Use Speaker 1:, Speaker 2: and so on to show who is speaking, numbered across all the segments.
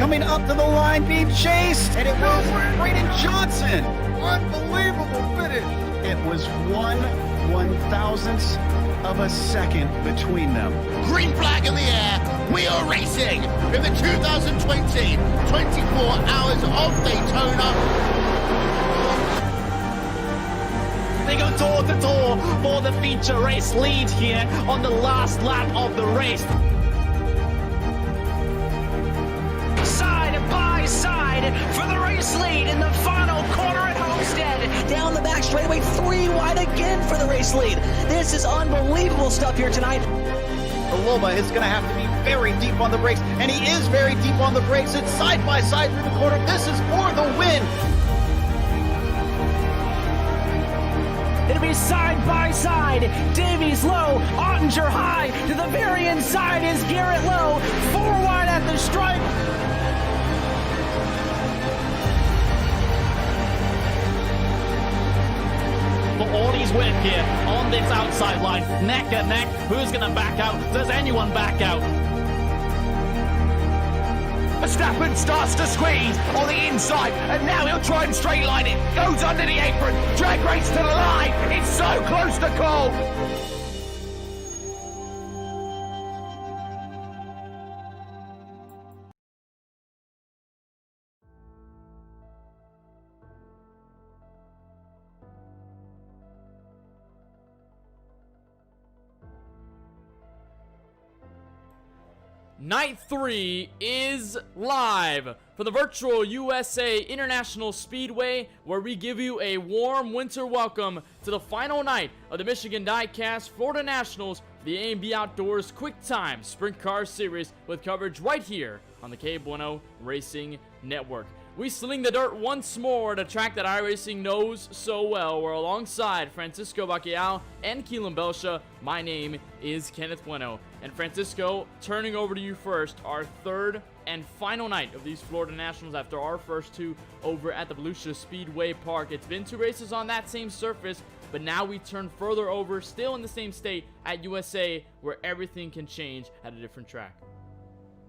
Speaker 1: coming up to the line, being chased, and it was Braden Johnson. Unbelievable finish. It was 1/1000th of a second between them.
Speaker 2: Green flag in the air. We are racing in the 2020 24 Hours of Daytona.
Speaker 3: They go door to door for the feature race lead here on the last lap of the race. Side by side for the race lead in the final corner at Homestead. Down the back straightaway, 3 wide again for the race lead. This is unbelievable stuff here tonight.
Speaker 1: Loma is going to have to be very deep on the brakes, and he is very deep on the brakes. It's side by side through the corner. This is for the win.
Speaker 3: It'll be side by side. Davies low, Ottinger high. To the very inside is Garrett low. 4 wide at the stripe. For Audie's win here on this outside line. Neck and neck. Who's going to back out? Does anyone back out? Verstappen starts to squeeze on the inside, and now he'll try and straight line it. Goes under the apron, drag race to the line. It's so close to call. Night 3 is live for the virtual USA International Speedway, where we give you a warm winter welcome to the final night of the Michigan Diecast Florida Nationals, the A&B Outdoors QuickTime Sprint Car Series, with coverage right here on the KBueno Racing Network. We sling the dirt once more at a track that iRacing knows so well. We're alongside Francisco Bacchial and Keelan Belsha. My name is Kenneth Bueno. And Francisco, turning over to you first, our third and final night of these Florida Nationals after our first 2 over at the Volusia Speedway Park. It's been 2 races on that same surface, but now we turn further over, still in the same state at USA, where everything can change at a different track.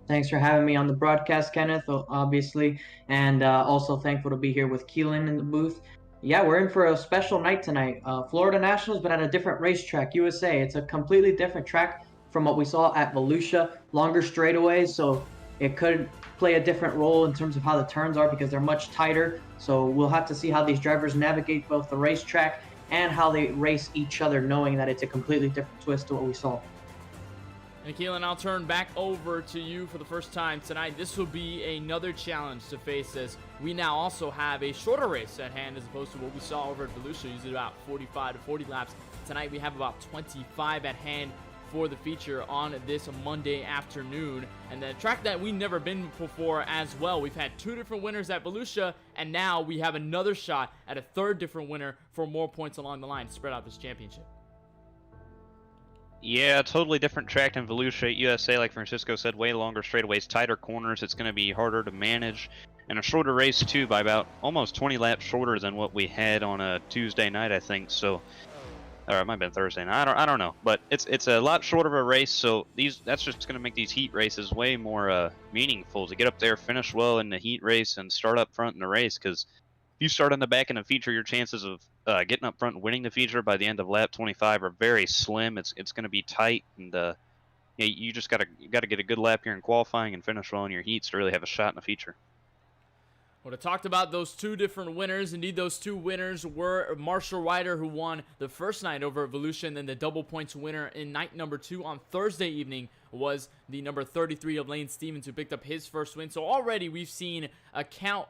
Speaker 4: Thanks for having me on the broadcast, Kenneth, obviously, and also thankful to be here with Keelan in the booth. Yeah, we're in for a special night tonight. Florida Nationals, but at a different racetrack, USA. It's a completely different track from what we saw at Volusia. Longer straightaways, so it could play a different role in terms of how the turns are because they're much tighter. So we'll have to see how these drivers navigate both the racetrack and how they race each other, knowing that it's a completely different twist to what we saw.
Speaker 3: And Keelan, I'll turn back over to you for the first time tonight. This will be another challenge to face, as we now also have a shorter race at hand as opposed to what we saw over at Volusia, usually about 45 to 40 laps. Tonight we have about 25 at hand for the feature on this Monday afternoon, and the track that we've never been before as well. We've had 2 different winners at Volusia, and now we have another shot at a 3rd different winner for more points along the line to spread out this championship.
Speaker 5: Yeah, totally different track than Volusia at USA. Like Francisco said, way longer straightaways, tighter corners. It's going to be harder to manage, and a shorter race too, by about almost 20 laps shorter than what we had on a Tuesday night, I think. So, or it might have been Thursday night. I don't know, but it's a lot shorter of a race. So that's just going to make these heat races way more meaningful, to get up there, finish well in the heat race, and start up front in the race. Because if you start on the back in a feature, your chances of getting up front and winning the feature by the end of lap 25 are very slim. It's going to be tight, and yeah, you just got to get a good lap here in qualifying and finish well in your heats to really have a shot in the feature.
Speaker 3: Well, I talked about those 2 different winners. Indeed, those 2 winners were Marshall Ryder, who won the first night over at Volusia, and then the double points winner in night number 2 on Thursday evening was the number 33 of Lane Stevens, who picked up his first win. So already we've seen a count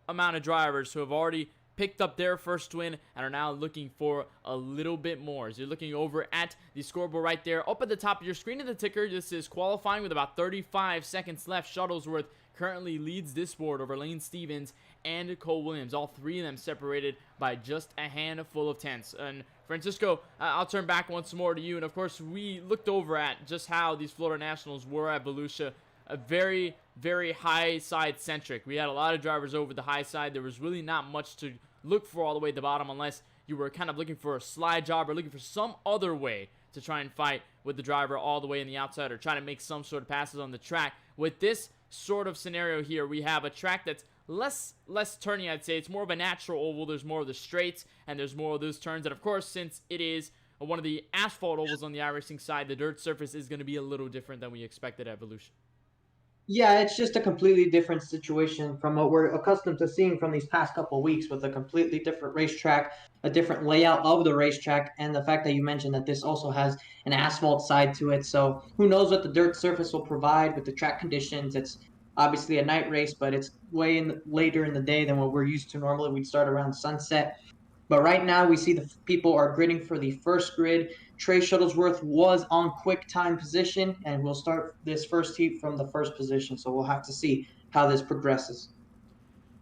Speaker 3: amount of drivers who have already picked up their first win and are now looking for a little bit more. As you're looking over at the scoreboard right there, up at the top of your screen of the ticker, this is qualifying with about 35 seconds left. Shuttlesworth currently leads this board over Lane Stevens and Cole Williams. All 3 of them separated by just a handful of tenths. And Francisco, I'll turn back once more to you. And of course, we looked over at just how these Florida Nationals were at Volusia. A very, very high side centric. We had a lot of drivers over the high side. There was really not much to look for all the way at the bottom, unless you were kind of looking for a slide job or looking for some other way to try and fight with the driver all the way in the outside, or try to make some sort of passes on the track. With this sort of scenario here. We have a track that's less turning, I'd say. It's more of a natural oval. There's more of the straights, and there's more of those turns. And of course, since it is one of the asphalt ovals on the iRacing side, the dirt surface is going to be a little different than we expected at Evolution.
Speaker 4: Yeah, it's just a completely different situation from what we're accustomed to seeing from these past couple of weeks, with a completely different racetrack, a different layout of the racetrack, and the fact that you mentioned that this also has an asphalt side to it. So who knows what the dirt surface will provide with the track conditions. It's obviously a night race, but it's later in the day than what we're used to. Normally we'd start around sunset. But right now, we see the people are gridding for the first grid. Trey Shuttlesworth was on QuickTime position, and we'll start this first heat from the first position. So we'll have to see how this progresses.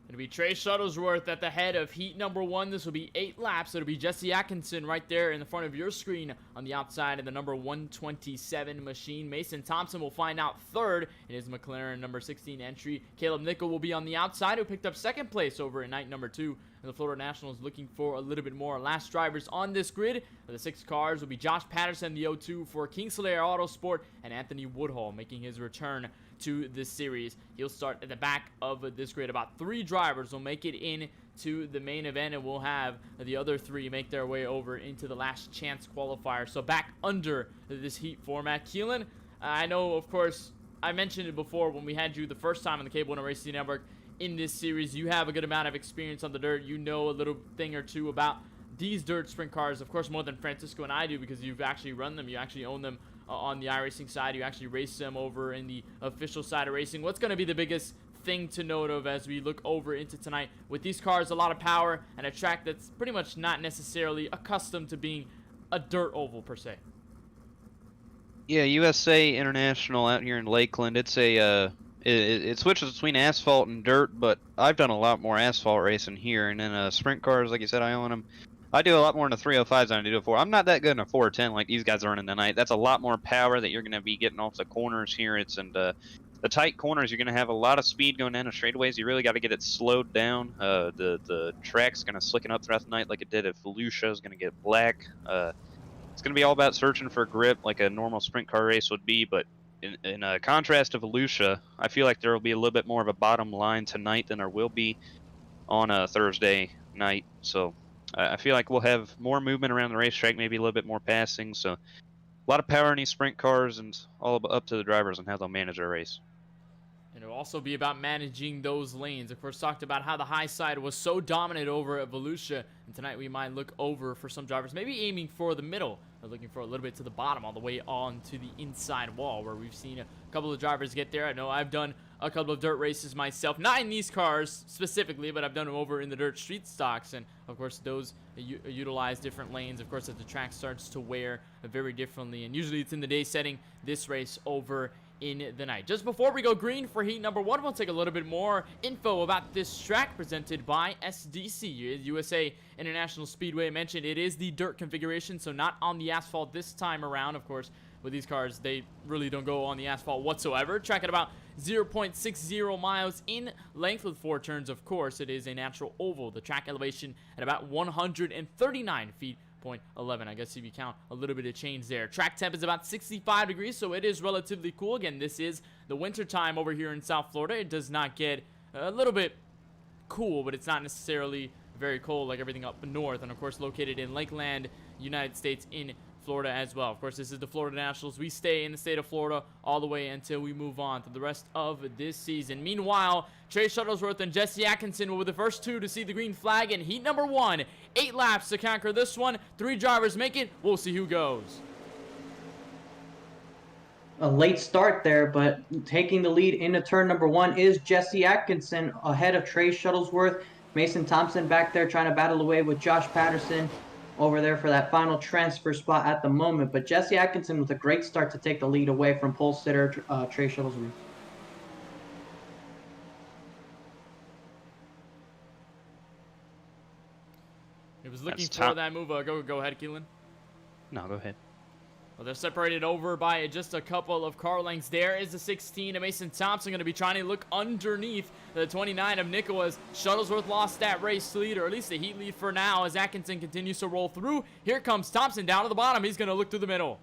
Speaker 3: It'll be Trey Shuttlesworth at the head of heat number 1. This will be 8 laps. It'll be Jesse Atkinson right there in the front of your screen on the outside of the number 127 machine. Mason Thompson will find out third in his McLaren number 16 entry. Caleb Nickel will be on the outside, who picked up second place over in night number 2. And the Florida Nationals looking for a little bit more. Last drivers on this grid for the 6 cars will be Josh Patterson, the 02 for Kingslayer Autosport, and Anthony Woodhull making his return to this series. He'll start at the back of this grid. About 3 drivers will make it in to the main event, and we'll have the other 3 make their way over into the last chance qualifier. So back under this heat format. Keelan, I know, of course, I mentioned it before when we had you the first time on the KBueno Racing Network. In this series, you have a good amount of experience on the dirt. You know a little thing or two about these dirt sprint cars, of course, more than Francisco and I do, because you've actually run them. You actually own them on the iRacing side. You actually race them over in the official side of racing. What's going to be the biggest thing to note of as we look over into tonight? With these cars, a lot of power and a track that's pretty much not necessarily accustomed to being a dirt oval per se.
Speaker 5: Yeah, USA International out here in Lakeland. It's a it switches between asphalt and dirt, but I've done a lot more asphalt racing here. And then sprint cars, like you said, I own them. I do a lot more in the 305s than I do a 4. I'm not that good in a 410 like these guys are running tonight. That's a lot more power that you're going to be getting off the corners here. The tight corners, you're going to have a lot of speed going down the straightaways. You really got to get it slowed down. The track's going to slicken up throughout the night like it did at Volusia. It's going to get black. It's going to be all about searching for grip like a normal sprint car race would be, but in contrast to Volusia, I feel like there will be a little bit more of a bottom line tonight than there will be on a Thursday night. So I feel like we'll have more movement around the racetrack, maybe a little bit more passing. So a lot of power in these sprint cars, and all up to the drivers on how they'll manage their race.
Speaker 3: And it'll also be about managing those lanes. Of course, talked about how the high side was so dominant over at Volusia. And tonight we might look over for some drivers, maybe aiming for the middle, or looking for a little bit to the bottom, all the way on to the inside wall, where we've seen a couple of drivers get there. I know I've done a couple of dirt races myself, not in these cars specifically, but I've done them over in the dirt street stocks. And of course, those utilize different lanes. Of course, as the track starts to wear very differently. And usually it's in the day setting, this race over in the night. Just before we go green for heat number 1, we'll take a little bit more info about this track presented by SDC, USA International Speedway. I mentioned it is the dirt configuration, so not on the asphalt this time around. Of course, with these cars, they really don't go on the asphalt whatsoever. Track at about 0.60 miles in length with 4 turns. Of course, it is a natural oval. The track elevation at about 139 feet. 0.11. I guess if you count a little bit of change there. Track temp is about 65 degrees, so it is relatively cool. Again, this is the winter time over here in South Florida. It does not get a little bit cool, but it's not necessarily very cold like everything up north. And of course, located in Lakeland, United States, in Florida as well. Of course, this is the Florida Nationals. We stay in the state of Florida all the way until we move on to the rest of this season. Meanwhile, Trey Shuttlesworth and Jesse Atkinson will be the first 2 to see the green flag in heat number 1. 8 laps to conquer this one. 3 drivers make it. We'll see who goes.
Speaker 4: A late start there, but taking the lead into turn number 1 is Jesse Atkinson ahead of Trey Shuttlesworth. Mason Thompson back there trying to battle away with Josh Patterson over there for that final transfer spot at the moment. But Jesse Atkinson with a great start to take the lead away from pole sitter Trey Shuttlesworth.
Speaker 3: He was looking for that move. Go ahead, Keelan.
Speaker 5: No, go ahead.
Speaker 3: Well, they're separated over by just a couple of car lengths. There is the 16 of Mason Thompson going to be trying to look underneath the 29 of Nicholas. Shuttlesworth lost that race lead, or at least the heat lead for now, as Atkinson continues to roll through. Here comes Thompson down to the bottom. He's going to look through the middle.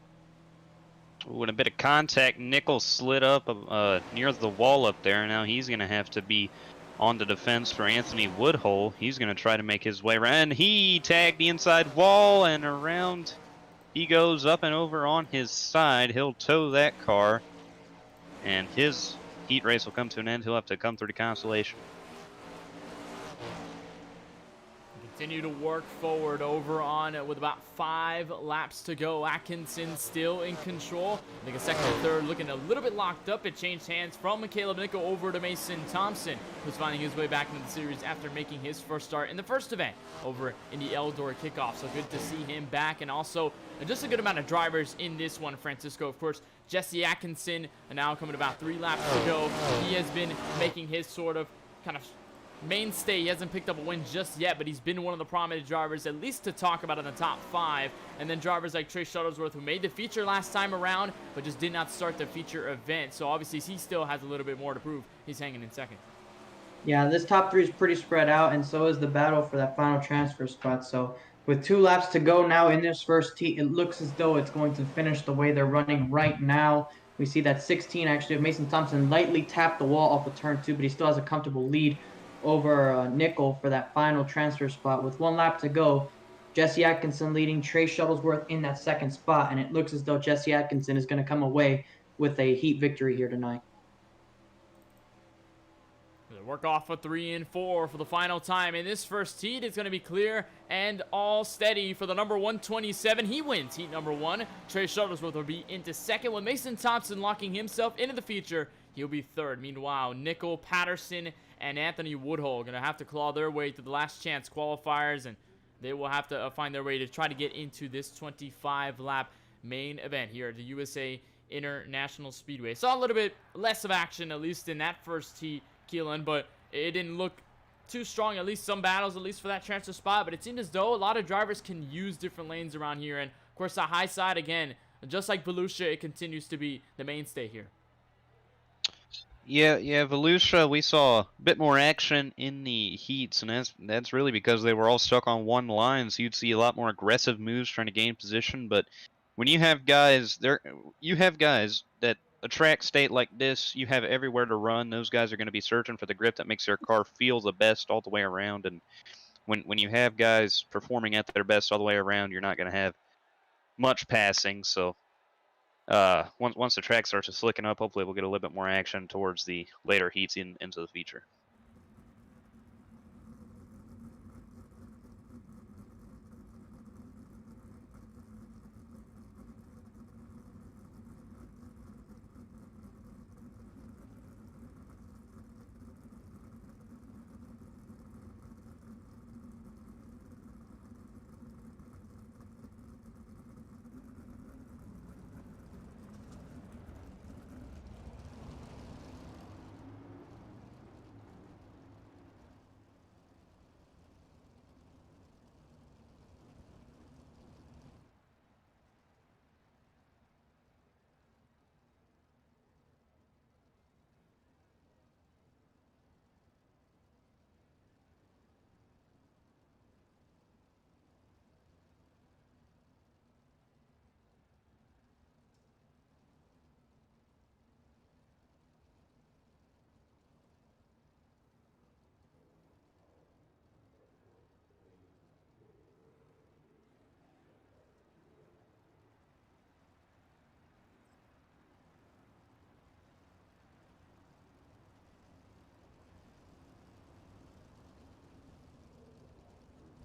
Speaker 5: With a bit of contact, Nickel slid up near the wall up there. Now he's going to have to be on the defense for Anthony Woodhull. He's going to try to make his way around. He tagged the inside wall and around he goes up and over on his side. He'll tow that car, and his heat race will come to an end. He'll have to come through the consolation.
Speaker 3: Continue to work forward over on with about 5 laps to go. Atkinson still in control. I think a second and third looking a little bit locked up. It changed hands from Caleb Nickel over to Mason Thompson, who's finding his way back into the series after making his first start in the first event over in the Eldor kickoff. So good to see him back, and also just a good amount of drivers in this one, Francisco. Of course, Jesse Atkinson, and now coming about 3 laps to go. He has been making his sort of kind of mainstay. He hasn't picked up a win just yet, but he's been one of the prominent drivers, at least to talk about in the top 5. And then drivers like Trey Shuttlesworth, who made the feature last time around, but just did not start the feature event. So obviously he still has a little bit more to prove. He's hanging in second.
Speaker 4: Yeah, this top 3 is pretty spread out, and so is the battle for that final transfer spot. So with 2 laps to go now in this first heat, it looks as though it's going to finish the way they're running right now. We see that 16 actually of Mason Thompson lightly tapped the wall off of turn 2, but he still has a comfortable lead over Nickel for that final transfer spot. With 1 lap to go, Jesse Atkinson leading, Trey Shuttlesworth in that second spot, and it looks as though Jesse Atkinson is going to come away with a heat victory here tonight.
Speaker 3: Work off for 3 and 4 for the final time. In this first heat, it's going to be clear and all steady for the number 127. He wins heat number 1. Trey Shuttlesworth will be into second, with Mason Thompson locking himself into the feature. He'll be third. Meanwhile, Nickel, Patterson, and Anthony Woodhull going to have to claw their way to the last chance qualifiers, and they will have to find their way to try to get into this 25-lap main event here at the USA International Speedway. Saw a little bit less of action, at least in that first heat, Keelan, but it didn't look too strong. At least some battles, at least for that transfer spot, but it seemed as though a lot of drivers can use different lanes around here, and of course the high side, again, just like Volusia, it continues to be the mainstay here.
Speaker 5: Yeah, Volusia, we saw a bit more action in the heats, and that's really because they were all stuck on one line, so you'd see a lot more aggressive moves trying to gain position. But when you have guys that a track state like this, you have everywhere to run. Those guys are going to be searching for the grip that makes their car feel the best all the way around. And when you have guys performing at their best all the way around, you're not going to have much passing. So once the track starts to slicken up, hopefully we'll get a little bit more action towards the later heats into the feature.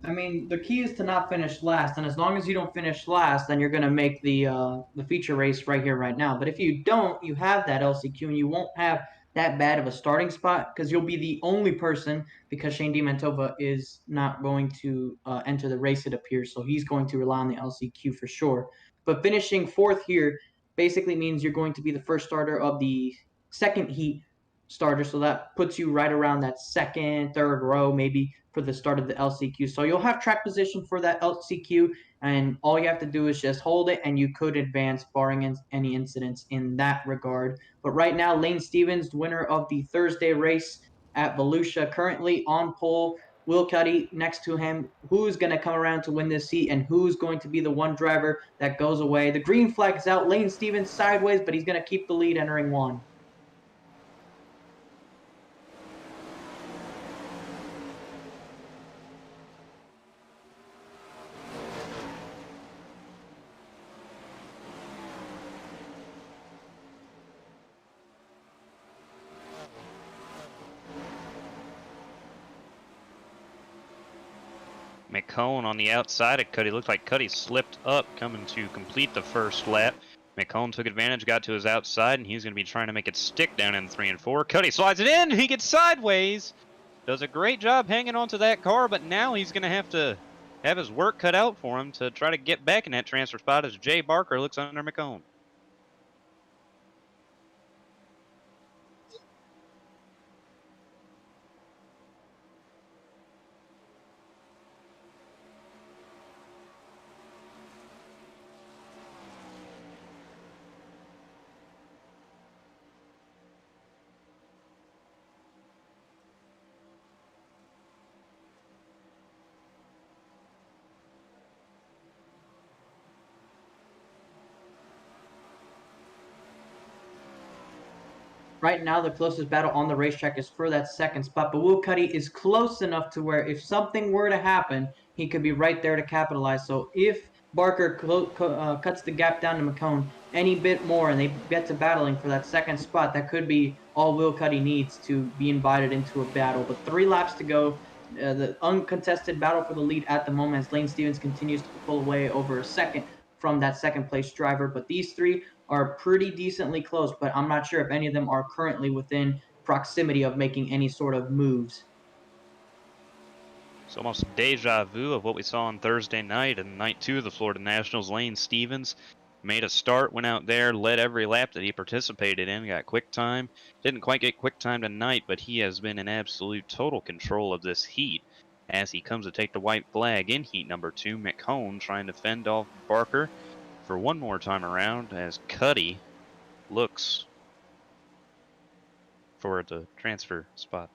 Speaker 4: I mean, the key is to not finish last, and as long as you don't finish last, then you're going to make the feature race right here, right now. But if you don't, you have that LCQ, and you won't have that bad of a starting spot because you'll be the only person, because Shane DiMantova is not going to enter the race, it appears, so he's going to rely on the LCQ for sure. But finishing 4th here basically means you're going to be the first starter of the second heat starter, so that puts you right around that 2nd, 3rd row maybe for the start of the LCQ. So you'll have track position for that LCQ, and all you have to do is just hold it, and you could advance barring any incidents in that regard. But right now, Lane Stevens, winner of the Thursday race at Volusia, currently on pole Will Cuddy next to him. Who's going to come around to win this heat, and who's going to be the one driver that goes away? The green flag is out. Lane Stevens sideways, but he's going to keep the lead entering one.
Speaker 5: McCone on the outside of Cuddy. Looked like Cuddy slipped up coming to complete the first lap. McCone took advantage, got to his outside, and he's going to be trying to make it stick down in 3 and 4. Cuddy slides it in. He gets sideways. Does a great job hanging onto that car, but now he's going to have his work cut out for him to try to get back in that transfer spot as Jay Barker looks under McCone.
Speaker 4: Right now, the closest battle on the racetrack is for that second spot, but Will Cuddy is close enough to where if something were to happen, he could be right there to capitalize. So if Barker cuts the gap down to McCone any bit more and they get to battling for that second spot, that could be all Will Cuddy needs to be invited into a battle. But 3 laps to go. The uncontested battle for the lead at the moment as Lane Stevens continues to pull away over a second from that second place driver. But these 3 are pretty decently close, but I'm not sure if any of them are currently within proximity of making any sort of moves.
Speaker 5: It's almost deja vu of what we saw on Thursday night and night 2 of the Florida Nationals. Lane Stevens made a start, went out there, led every lap that he participated in, got QuickTime. Didn't quite get QuickTime tonight, but he has been in absolute total control of this heat as he comes to take the white flag in heat number 2. McCone trying to fend off Barker for one more time around as Cuddy looks for the transfer spot.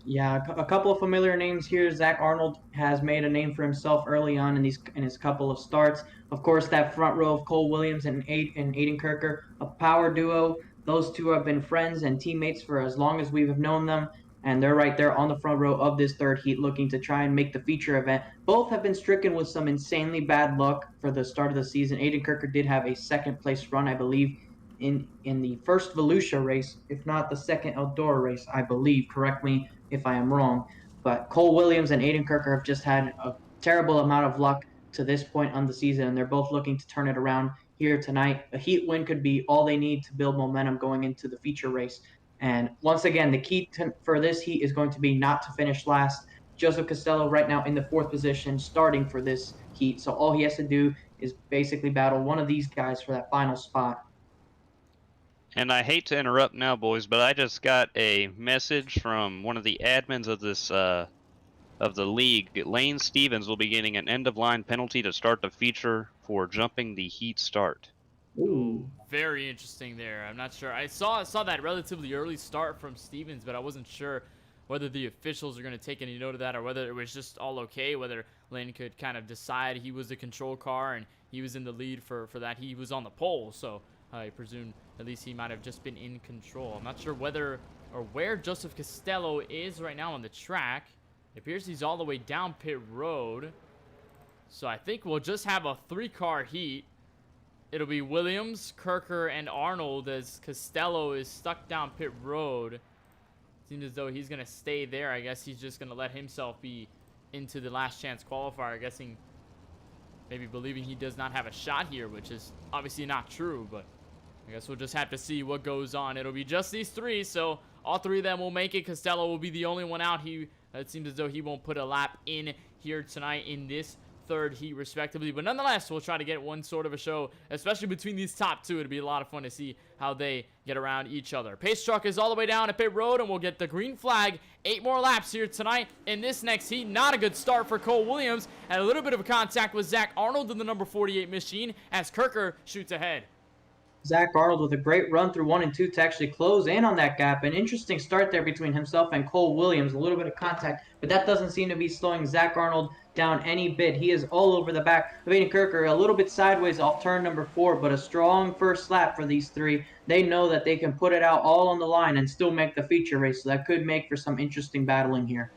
Speaker 4: Yeah, a couple of familiar names here. Zach Arnold has made a name for himself early on in his couple of starts. Of course, that front row of Cole Williams and Aiden Kirker, a power duo. Those two have been friends and teammates for as long as we have known them, and they're right there on the front row of this third heat looking to try and make the feature event. Both have been stricken with some insanely bad luck for the start of the season. Aiden Kirker did have a second place run, I believe, in the first Volusia race, if not the second Eldora race, I believe. Correct me if I am wrong. But Cole Williams and Aiden Kirker have just had a terrible amount of luck to this point on the season, and they're both looking to turn it around here tonight. A heat win could be all they need to build momentum going into the feature race. And once again, the key for this heat is going to be not to finish last. Joseph Costello right now in the 4th position starting for this heat. So all he has to do is basically battle one of these guys for that final spot.
Speaker 5: And I hate to interrupt now, boys, but I just got a message from one of the admins of this of the league. Lane Stevens will be getting an end-of-line penalty to start the feature for jumping the heat start.
Speaker 3: Ooh, very interesting there. I'm not sure. I saw that relatively early start from Stevens, but I wasn't sure whether the officials are going to take any note of that or whether it was just all okay, whether Lane could kind of decide he was the control car and he was in the lead for that. He was on the pole, so I presume at least he might have just been in control. I'm not sure whether or where Joseph Costello is right now on the track. It appears he's all the way down pit road. So I think we'll just have a 3-car heat. It'll be Williams, Kirker, and Arnold as Costello is stuck down pit road. Seems as though he's going to stay there. I guess he's just going to let himself be into the last chance qualifier. Guessing, maybe believing he does not have a shot here, which is obviously not true. But I guess we'll just have to see what goes on. It'll be just these 3, so all 3 of them will make it. Costello will be the only one out. It seems as though he won't put a lap in here tonight in this 3rd heat respectively, but nonetheless we'll try to get one sort of a show, especially between these top 2. It'll be a lot of fun to see how they get around each other. Pace truck is all the way down at pit road, and we'll get the green flag. 8 more laps here tonight in this next heat. Not a good start for Cole Williams, and a little bit of a contact with Zach Arnold in the number 48 machine as Kirker shoots ahead.
Speaker 4: Zach Arnold with a great run through 1 and 2 to actually close in on that gap. An interesting start there between himself and Cole Williams. A little bit of contact, but that doesn't seem to be slowing Zach Arnold down any bit. He is all over the back of Aiden Kirker, a little bit sideways off turn number 4, but a strong first lap for these 3. They know that they can put it out all on the line and still make the feature race, so that could make for some interesting battling here.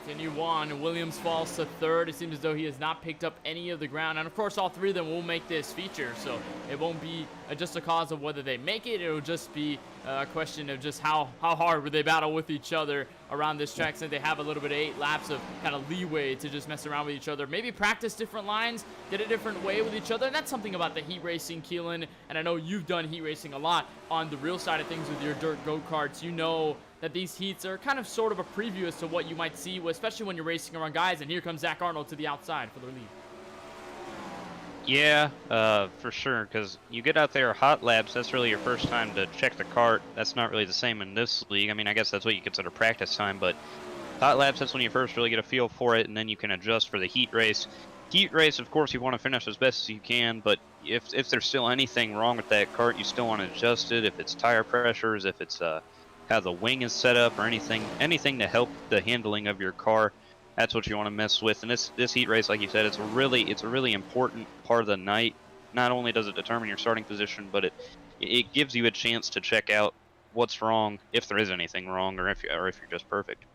Speaker 3: Continue on. Williams falls to 3rd. It seems as though he has not picked up any of the ground. And, of course, all 3 of them will make this feature. So it won't be just a cause of whether they make it. It will just be a question of just how hard would they battle with each other around this track, since they have a little bit of 8 laps of kind of leeway to just mess around with each other. Maybe practice different lines, get a different way with each other. And that's something about the heat racing, Keelan. And I know you've done heat racing a lot on the real side of things with your dirt go-karts. You know that these heats are kind of sort of a preview as to what you might see, especially when you're racing around guys. And here comes Zach Arnold to the outside for the lead.
Speaker 5: Yeah, for sure, because you get out there hot laps, that's really your first time to check the kart. That's not really the same in this league. I mean, I guess that's what you consider practice time, but hot laps, that's when you first really get a feel for it, and then you can adjust for the heat race. Heat race, of course, you want to finish as best as you can, but if there's still anything wrong with that kart, you still want to adjust it. If it's tire pressures, if it's how the wing is set up, or anything to help the handling of your car, that's what you want to mess with. And this heat race, like you said, it's a really important part of the night. Not only does it determine your starting position, but it gives you a chance to check out what's wrong, if there is anything wrong, or if you're just perfect.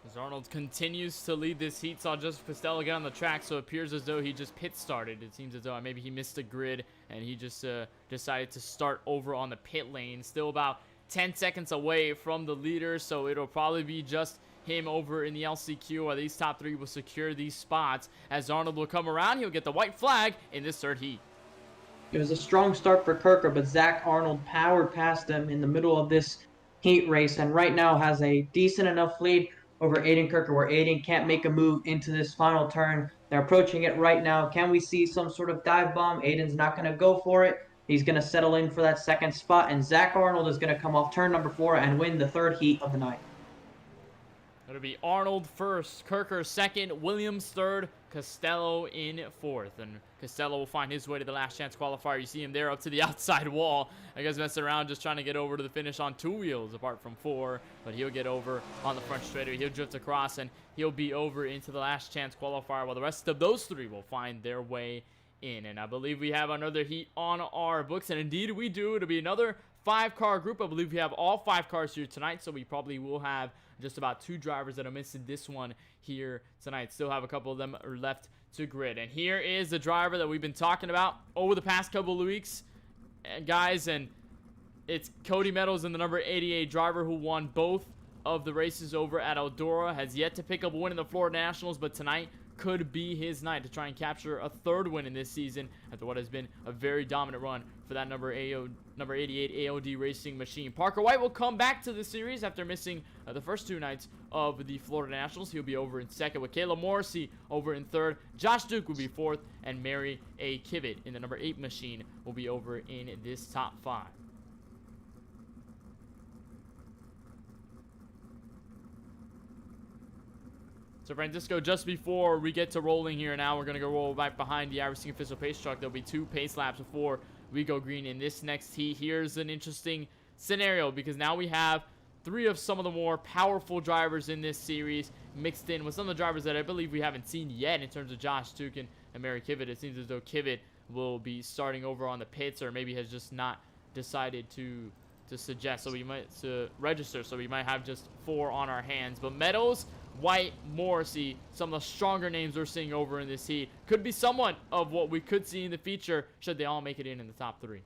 Speaker 3: As Arnold continues to lead this heat, saw just Costello get on the track, so it appears as though he just pit started. It seems as though maybe he missed the grid and he just decided to start over on the pit lane. Still about 10 seconds away from the leader, so it'll probably be just him over in the LCQ, or these top 3 will secure these spots. As Arnold will come around, he'll get the white flag in this 3rd heat.
Speaker 4: It was a strong start for Kirker, but Zach Arnold powered past him in the middle of this heat race, and right now has a decent enough lead over Aiden Kirker, where Aiden can't make a move into this final turn. They're approaching it right now. Can we see some sort of dive bomb? Aiden's not going to go for it. He's going to settle in for that 2nd spot, and Zach Arnold is going to come off turn number 4 and win the 3rd heat of the night.
Speaker 3: It'll be Arnold 1st, Kirker 2nd, Williams 3rd, Costello in 4th. And Costello will find his way to the last chance qualifier. You see him there up to the outside wall. I guess messing around, just trying to get over to the finish on 2 wheels apart from 4. But he'll get over on the front straighter. He'll drift across and he'll be over into the last chance qualifier, while the rest of those 3 will find their way in. And I believe we have another heat on our books, and indeed we do. It'll be another 5-car group. I believe we have all 5 cars here tonight, so we probably will have just about 2 drivers that are missing this one here tonight. Still have a couple of them left to grid. And here is the driver that we've been talking about over the past couple of weeks, guys, and it's Cody Meadows, and the number 88 driver who won both of the races over at Eldora. Has yet to pick up a win in the Florida Nationals, but tonight could be his night to try and capture a 3rd win in this season after what has been a very dominant run for that number 88 AOD Racing machine. Parker White will come back to the series after missing the first 2 nights of the Florida Nationals. He'll be over in 2nd, with Kayla Morrissey over in 3rd. Josh Duke will be 4th, and Mary A. Kivett in the number 8 machine will be over in this top 5. So Francisco, just before we get to rolling here now, we're going to go roll right behind the iRacing official pace truck. There'll be 2 pace laps before we go green in this next heat. Here's an interesting scenario, because now we have 3 of some of the more powerful drivers in this series mixed in with some of the drivers that I believe we haven't seen yet in terms of Josh Duke and Mary Kivett. It seems as though Kivett will be starting over on the pits, or maybe has just not decided to suggest, so we might register, so we might have just 4 on our hands. But Meadows, White, Morrissey, some of the stronger names we're seeing over in this heat, could be somewhat of what we could see in the feature should they all make it in the top 3.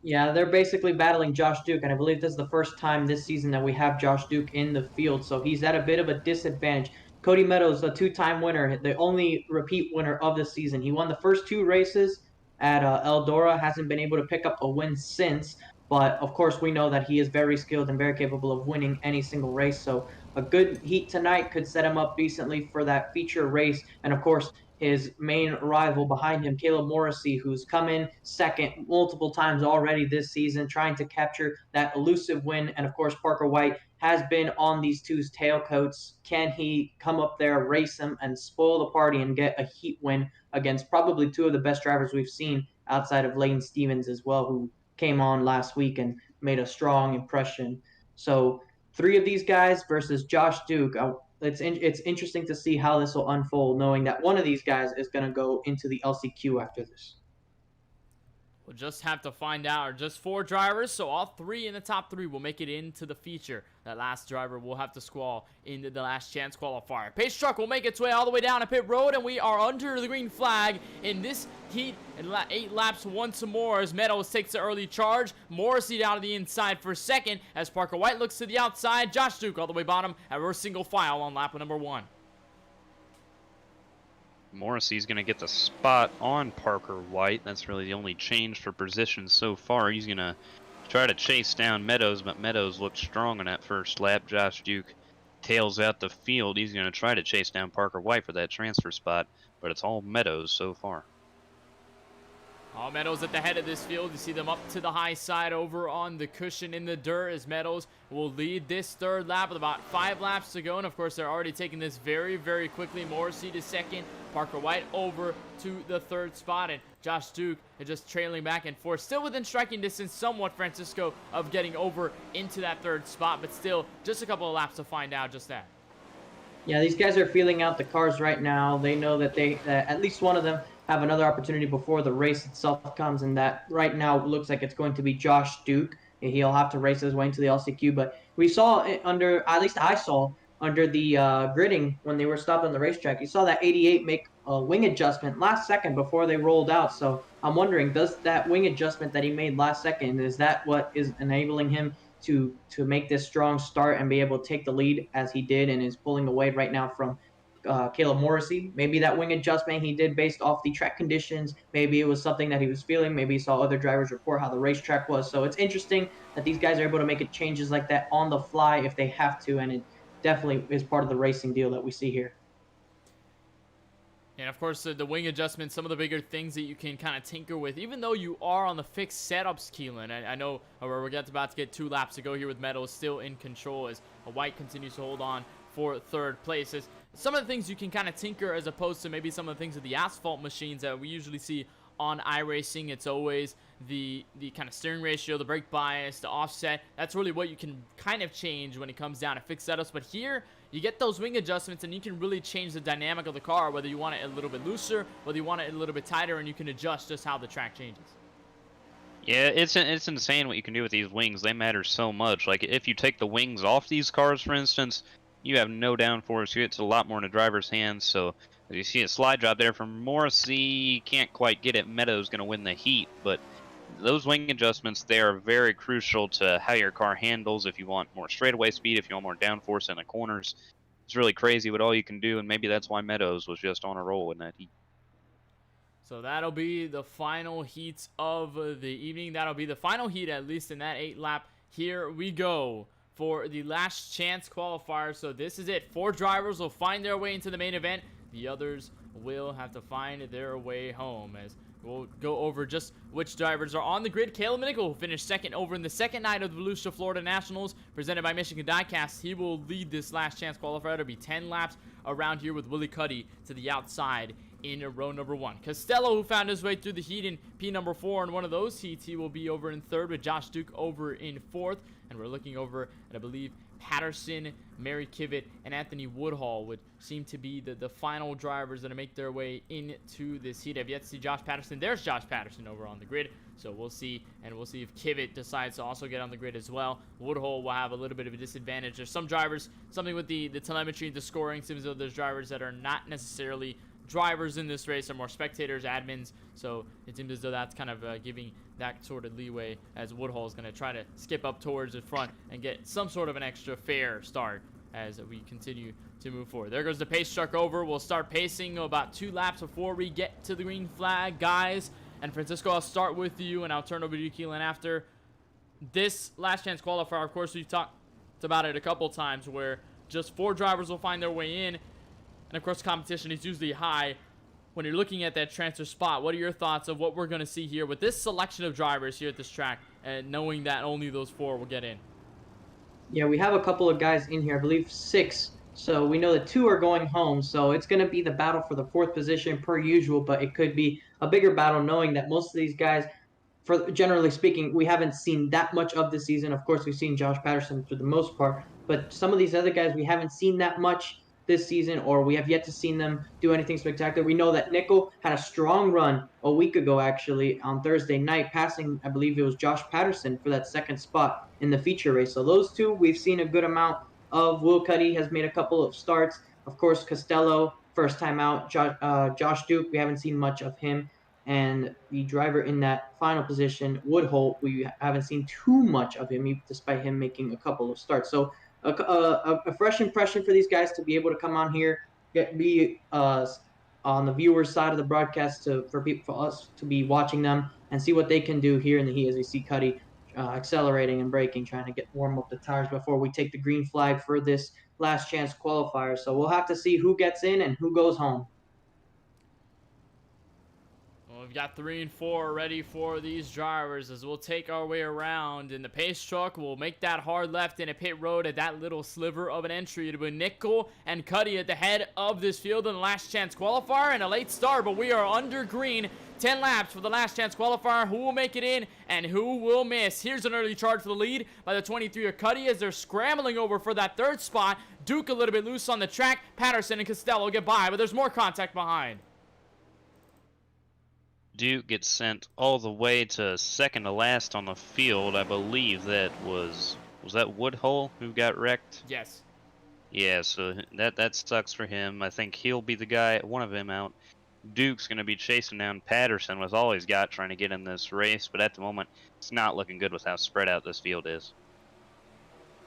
Speaker 4: Yeah, they're basically battling Josh Duke, and I believe this is the first time this season that we have Josh Duke in the field, so he's at a bit of a disadvantage. Cody Meadows, a 2-time winner, the only repeat winner of the season. He won the first 2 races at Eldora, hasn't been able to pick up a win since, but of course we know that he is very skilled and very capable of winning any single race, so a good heat tonight could set him up decently for that feature race, and of course his main rival behind him, Caleb Morrissey, who's come in second multiple times already this season, trying to capture that elusive win. And of course, Parker White has been on these two's tailcoats. Can he come up there, race them, and spoil the party and get a heat win against probably 2 of the best drivers we've seen outside of Lane Stevens as well, who came on last week and made a strong impression. So 3 of these guys versus Josh Duke. It's interesting to see how this will unfold, knowing that one of these guys is going to go into the LCQ after this.
Speaker 3: We'll just have to find out. Just 4 drivers, so all 3 in the top 3 will make it into the feature. That last driver will have to squall into the last chance qualifier. Pace truck will make its way all the way down to pit road, and we are under the green flag in this heat. And 8 laps once more as Meadows takes the early charge. Morrissey down to the inside for second as Parker White looks to the outside. Josh Duke all the way bottom, and we're single file on lap number 1.
Speaker 5: Morrissey's going to get the spot on Parker White. That's really the only change for position so far. He's going to try to chase down Meadows, but Meadows looked strong in that first lap. Josh Duke tails out the field. He's going to try to chase down Parker White for that transfer spot, but it's all Meadows so far.
Speaker 3: All Meadows at the head of this field. You see them up to the high side over on the cushion in the dirt as Meadows will lead this 3rd lap with about 5 laps to go. And of course, they're already taking this very, very quickly. Morrissey to second, Parker White over to the 3rd spot, and Josh Duke is just trailing back and forth. Still within striking distance somewhat, Francisco, of getting over into that 3rd spot, but still just a couple of laps to find out just that.
Speaker 4: Yeah, these guys are feeling out the cars right now. They know that at least one of them have another opportunity before the race itself comes, and that right now looks like it's going to be Josh Duke. He'll have to race his way into the LCQ, but we saw at least I saw under the gridding when they were stopped on the racetrack, you saw that 88 make a wing adjustment last second before they rolled out. So I'm wondering, does that wing adjustment that he made last second, is that what is enabling him to make this strong start and be able to take the lead as he did and is pulling away right now from Caleb Morrissey? Maybe that wing adjustment he did based off the track conditions. Maybe it was something that he was feeling. Maybe he saw other drivers report how the racetrack was. So it's interesting that these guys are able to make it changes like that on the fly if they have to, and it definitely is part of the racing deal that we see here.
Speaker 3: And of course, the wing adjustment, some of the bigger things that you can kind of tinker with, even though you are on the fixed setups, Keelan. I know we're about to get 2 laps to go here with Meadows still in control as White continues to hold on for 3rd place. Some of the things you can kind of tinker as opposed to maybe some of the things with the asphalt machines that we usually see on iRacing. It's always the kind of steering ratio, the brake bias, the offset. That's really what you can kind of change when it comes down to fixed setups. But here, you get those wing adjustments and you can really change the dynamic of the car, whether you want it a little bit looser, whether you want it a little bit tighter, and you can adjust just how the track changes.
Speaker 5: Yeah, it's insane what you can do with these wings. They matter so much. Like, if you take the wings off these cars, for instance, you have no downforce. It's a lot more in the driver's hands. So as you see a slide drop there from Morrissey, can't quite get it. Meadows going to win the heat, but those wing adjustments, they are very crucial to how your car handles. If you want more straightaway speed, if you want more downforce in the corners, it's really crazy what all you can do, and maybe that's why Meadows was just on a roll in that heat.
Speaker 3: So that'll be the final heats of the evening. That'll be the final heat, at least in that 8 lap. Here we go for the last chance qualifier. So this is it. 4 drivers will find their way into the main event. The others will have to find their way home, as we'll go over just which drivers are on the grid. Caleb Minickle will finish second over in the second night of the Volusia Florida Nationals, presented by Michigan Diecast. He will lead this last chance qualifier. It'll be 10 laps around here with Willie Cuddy to the outside in row number 1. Costello, who found his way through the heat in P number 4 in one of those heats, he will be over in 3rd with Josh Duke over in 4th. And we're looking over at, I believe, Patterson, Mary Kivett, and Anthony Woodhull would seem to be the final drivers that make their way into this heat. I've yet to see Josh Patterson. There's Josh Patterson over on the grid. So we'll see, and we'll see if Kivett decides to also get on the grid as well. Woodhull will have a little bit of a disadvantage. There's some drivers, something with the telemetry and the scoring, seems as though there's drivers that are not necessarily drivers in this race, are more spectators, admins. So it seems as though that's kind of giving that sort of leeway, as Woodhull is going to try to skip up towards the front and get some sort of an extra fair start as we continue to move forward. There goes the pace truck over. We'll start pacing about 2 laps before we get to the green flag, guys. And Francisco, I'll start with you, and I'll turn over to you, Keelan, after this last chance qualifier. Of course, we've talked about it a couple times, where just 4 drivers will find their way in, and of course, competition is usually high. When you're looking at that transfer spot, what are your thoughts of what we're going to see here with this selection of drivers here at this track, and knowing that only those 4 will get in?
Speaker 4: Yeah, we have a couple of guys in here, I believe 6. So we know that 2 are going home. So it's going to be the battle for the 4th position per usual, but it could be a bigger battle knowing that most of these guys, for generally speaking, we haven't seen that much of this season. Of course, we've seen Josh Patterson for the most part, but some of these other guys we haven't seen that much this season, or we have yet to see them do anything spectacular. We know that Nickel had a strong run a week ago, actually, on Thursday night, passing, I believe it was Josh Patterson for that 2nd spot in the feature race. So those 2, we've seen a good amount of. Will Cuddy has made a couple of starts. Of course, Costello, first time out. Josh Duke, we haven't seen much of him. And the driver in that final position, Woodhull, we haven't seen too much of him, despite him making a couple of starts. So a fresh impression for these guys to be able to come on here, be on the viewers' side of the broadcast, for us to be watching them and see what they can do here in the heat, as we see Cuddy accelerating and braking, trying to warm up the tires before we take the green flag for this last chance qualifier. So we'll have to see who gets in and who goes home.
Speaker 3: Well, we've got 3 and 4 ready for these drivers as we'll take our way around. In the pace truck, we'll make that hard left in a pit road at that little sliver of an entry. It'll be Nickel and Cuddy at the head of this field in the last chance qualifier, and a late start, but we are under green. 10 laps for the last chance qualifier. Who will make it in and who will miss? Here's an early charge for the lead by the 23 of Cuddy as they're scrambling over for that 3rd spot. Duke a little bit loose on the track. Patterson and Costello get by, but there's more contact behind.
Speaker 5: Duke gets sent all the way to 2nd to last on the field. I believe that was that Woodhull who got wrecked?
Speaker 3: Yes.
Speaker 5: Yeah, so that sucks for him. I think he'll be the guy, one of them out. Duke's going to be chasing down Patterson with all he's got, trying to get in this race, but at the moment, it's not looking good with how spread out this field is.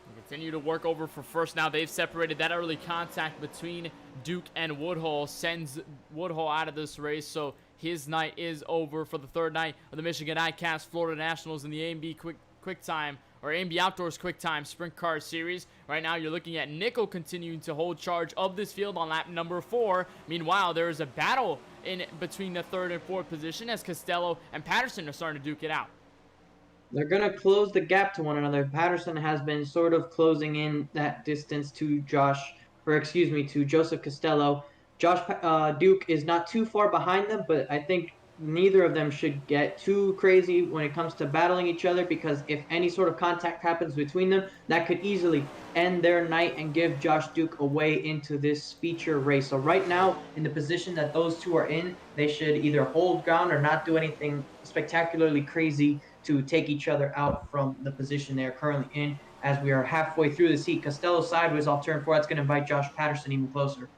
Speaker 3: We continue to work over for first now. They've separated. That early contact between Duke and Woodhull sends Woodhull out of this race, so his night is over for the 3rd night of the Michigan Diecast Florida Nationals in the A&B QuickTime, or A&B Outdoors QuickTime Sprint Car Series. Right now, you're looking at Nickel continuing to hold charge of this field on lap number 4. Meanwhile, there is a battle in between the 3rd and 4th position as Costello and Patterson are starting to duke it out.
Speaker 4: They're going to close the gap to one another. Patterson has been sort of closing in that distance to to Joseph Costello. Duke is not too far behind them, but I think neither of them should get too crazy when it comes to battling each other, because if any sort of contact happens between them, that could easily end their night and give Josh Duke away into this feature race. So right now, in the position that those 2 are in, they should either hold ground or not do anything spectacularly crazy to take each other out from the position they are currently in. As we are halfway through this heat, Costello sideways off turn 4. That's going to invite Josh Patterson even closer.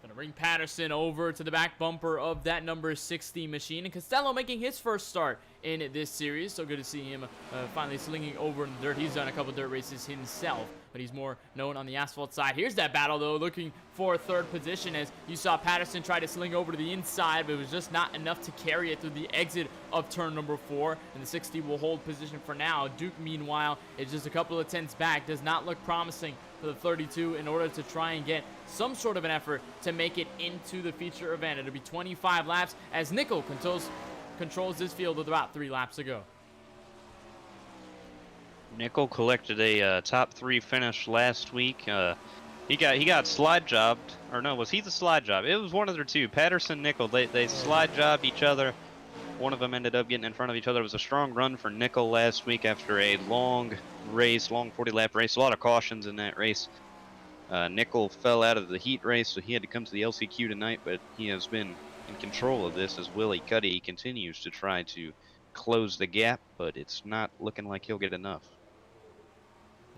Speaker 3: Gonna bring Patterson over to the back bumper of that number 60 machine, and Costello making his first start in this series. So good to see him finally slinging over in the dirt. He's done a couple dirt races himself, but he's more known on the asphalt side. Here's that battle, though, looking for 3rd position, as you saw Patterson try to sling over to the inside, but it was just not enough to carry it through the exit of turn number 4, and the 60 will hold position for now. Duke, meanwhile, is just a couple of tenths back. Does not look promising for the 32 in order to try and get some sort of an effort to make it into the feature event. It'll be 25 laps as Nickel controls this field with about 3 laps to go.
Speaker 5: Nickel collected a top 3 finish last week. He got slide jobbed, or no, was he the slide job? It was one of their 2. Patterson, Nickel, they slide jobbed each other one of them ended up getting in front of each other. It was a strong run for Nickel last week after a long race, long 40-lap race. A lot of cautions in that race. Nickel fell out of the heat race, so he had to come to the LCQ tonight, but he has been in control of this as Willie Cuddy continues to try to close the gap, but it's not looking like he'll get enough.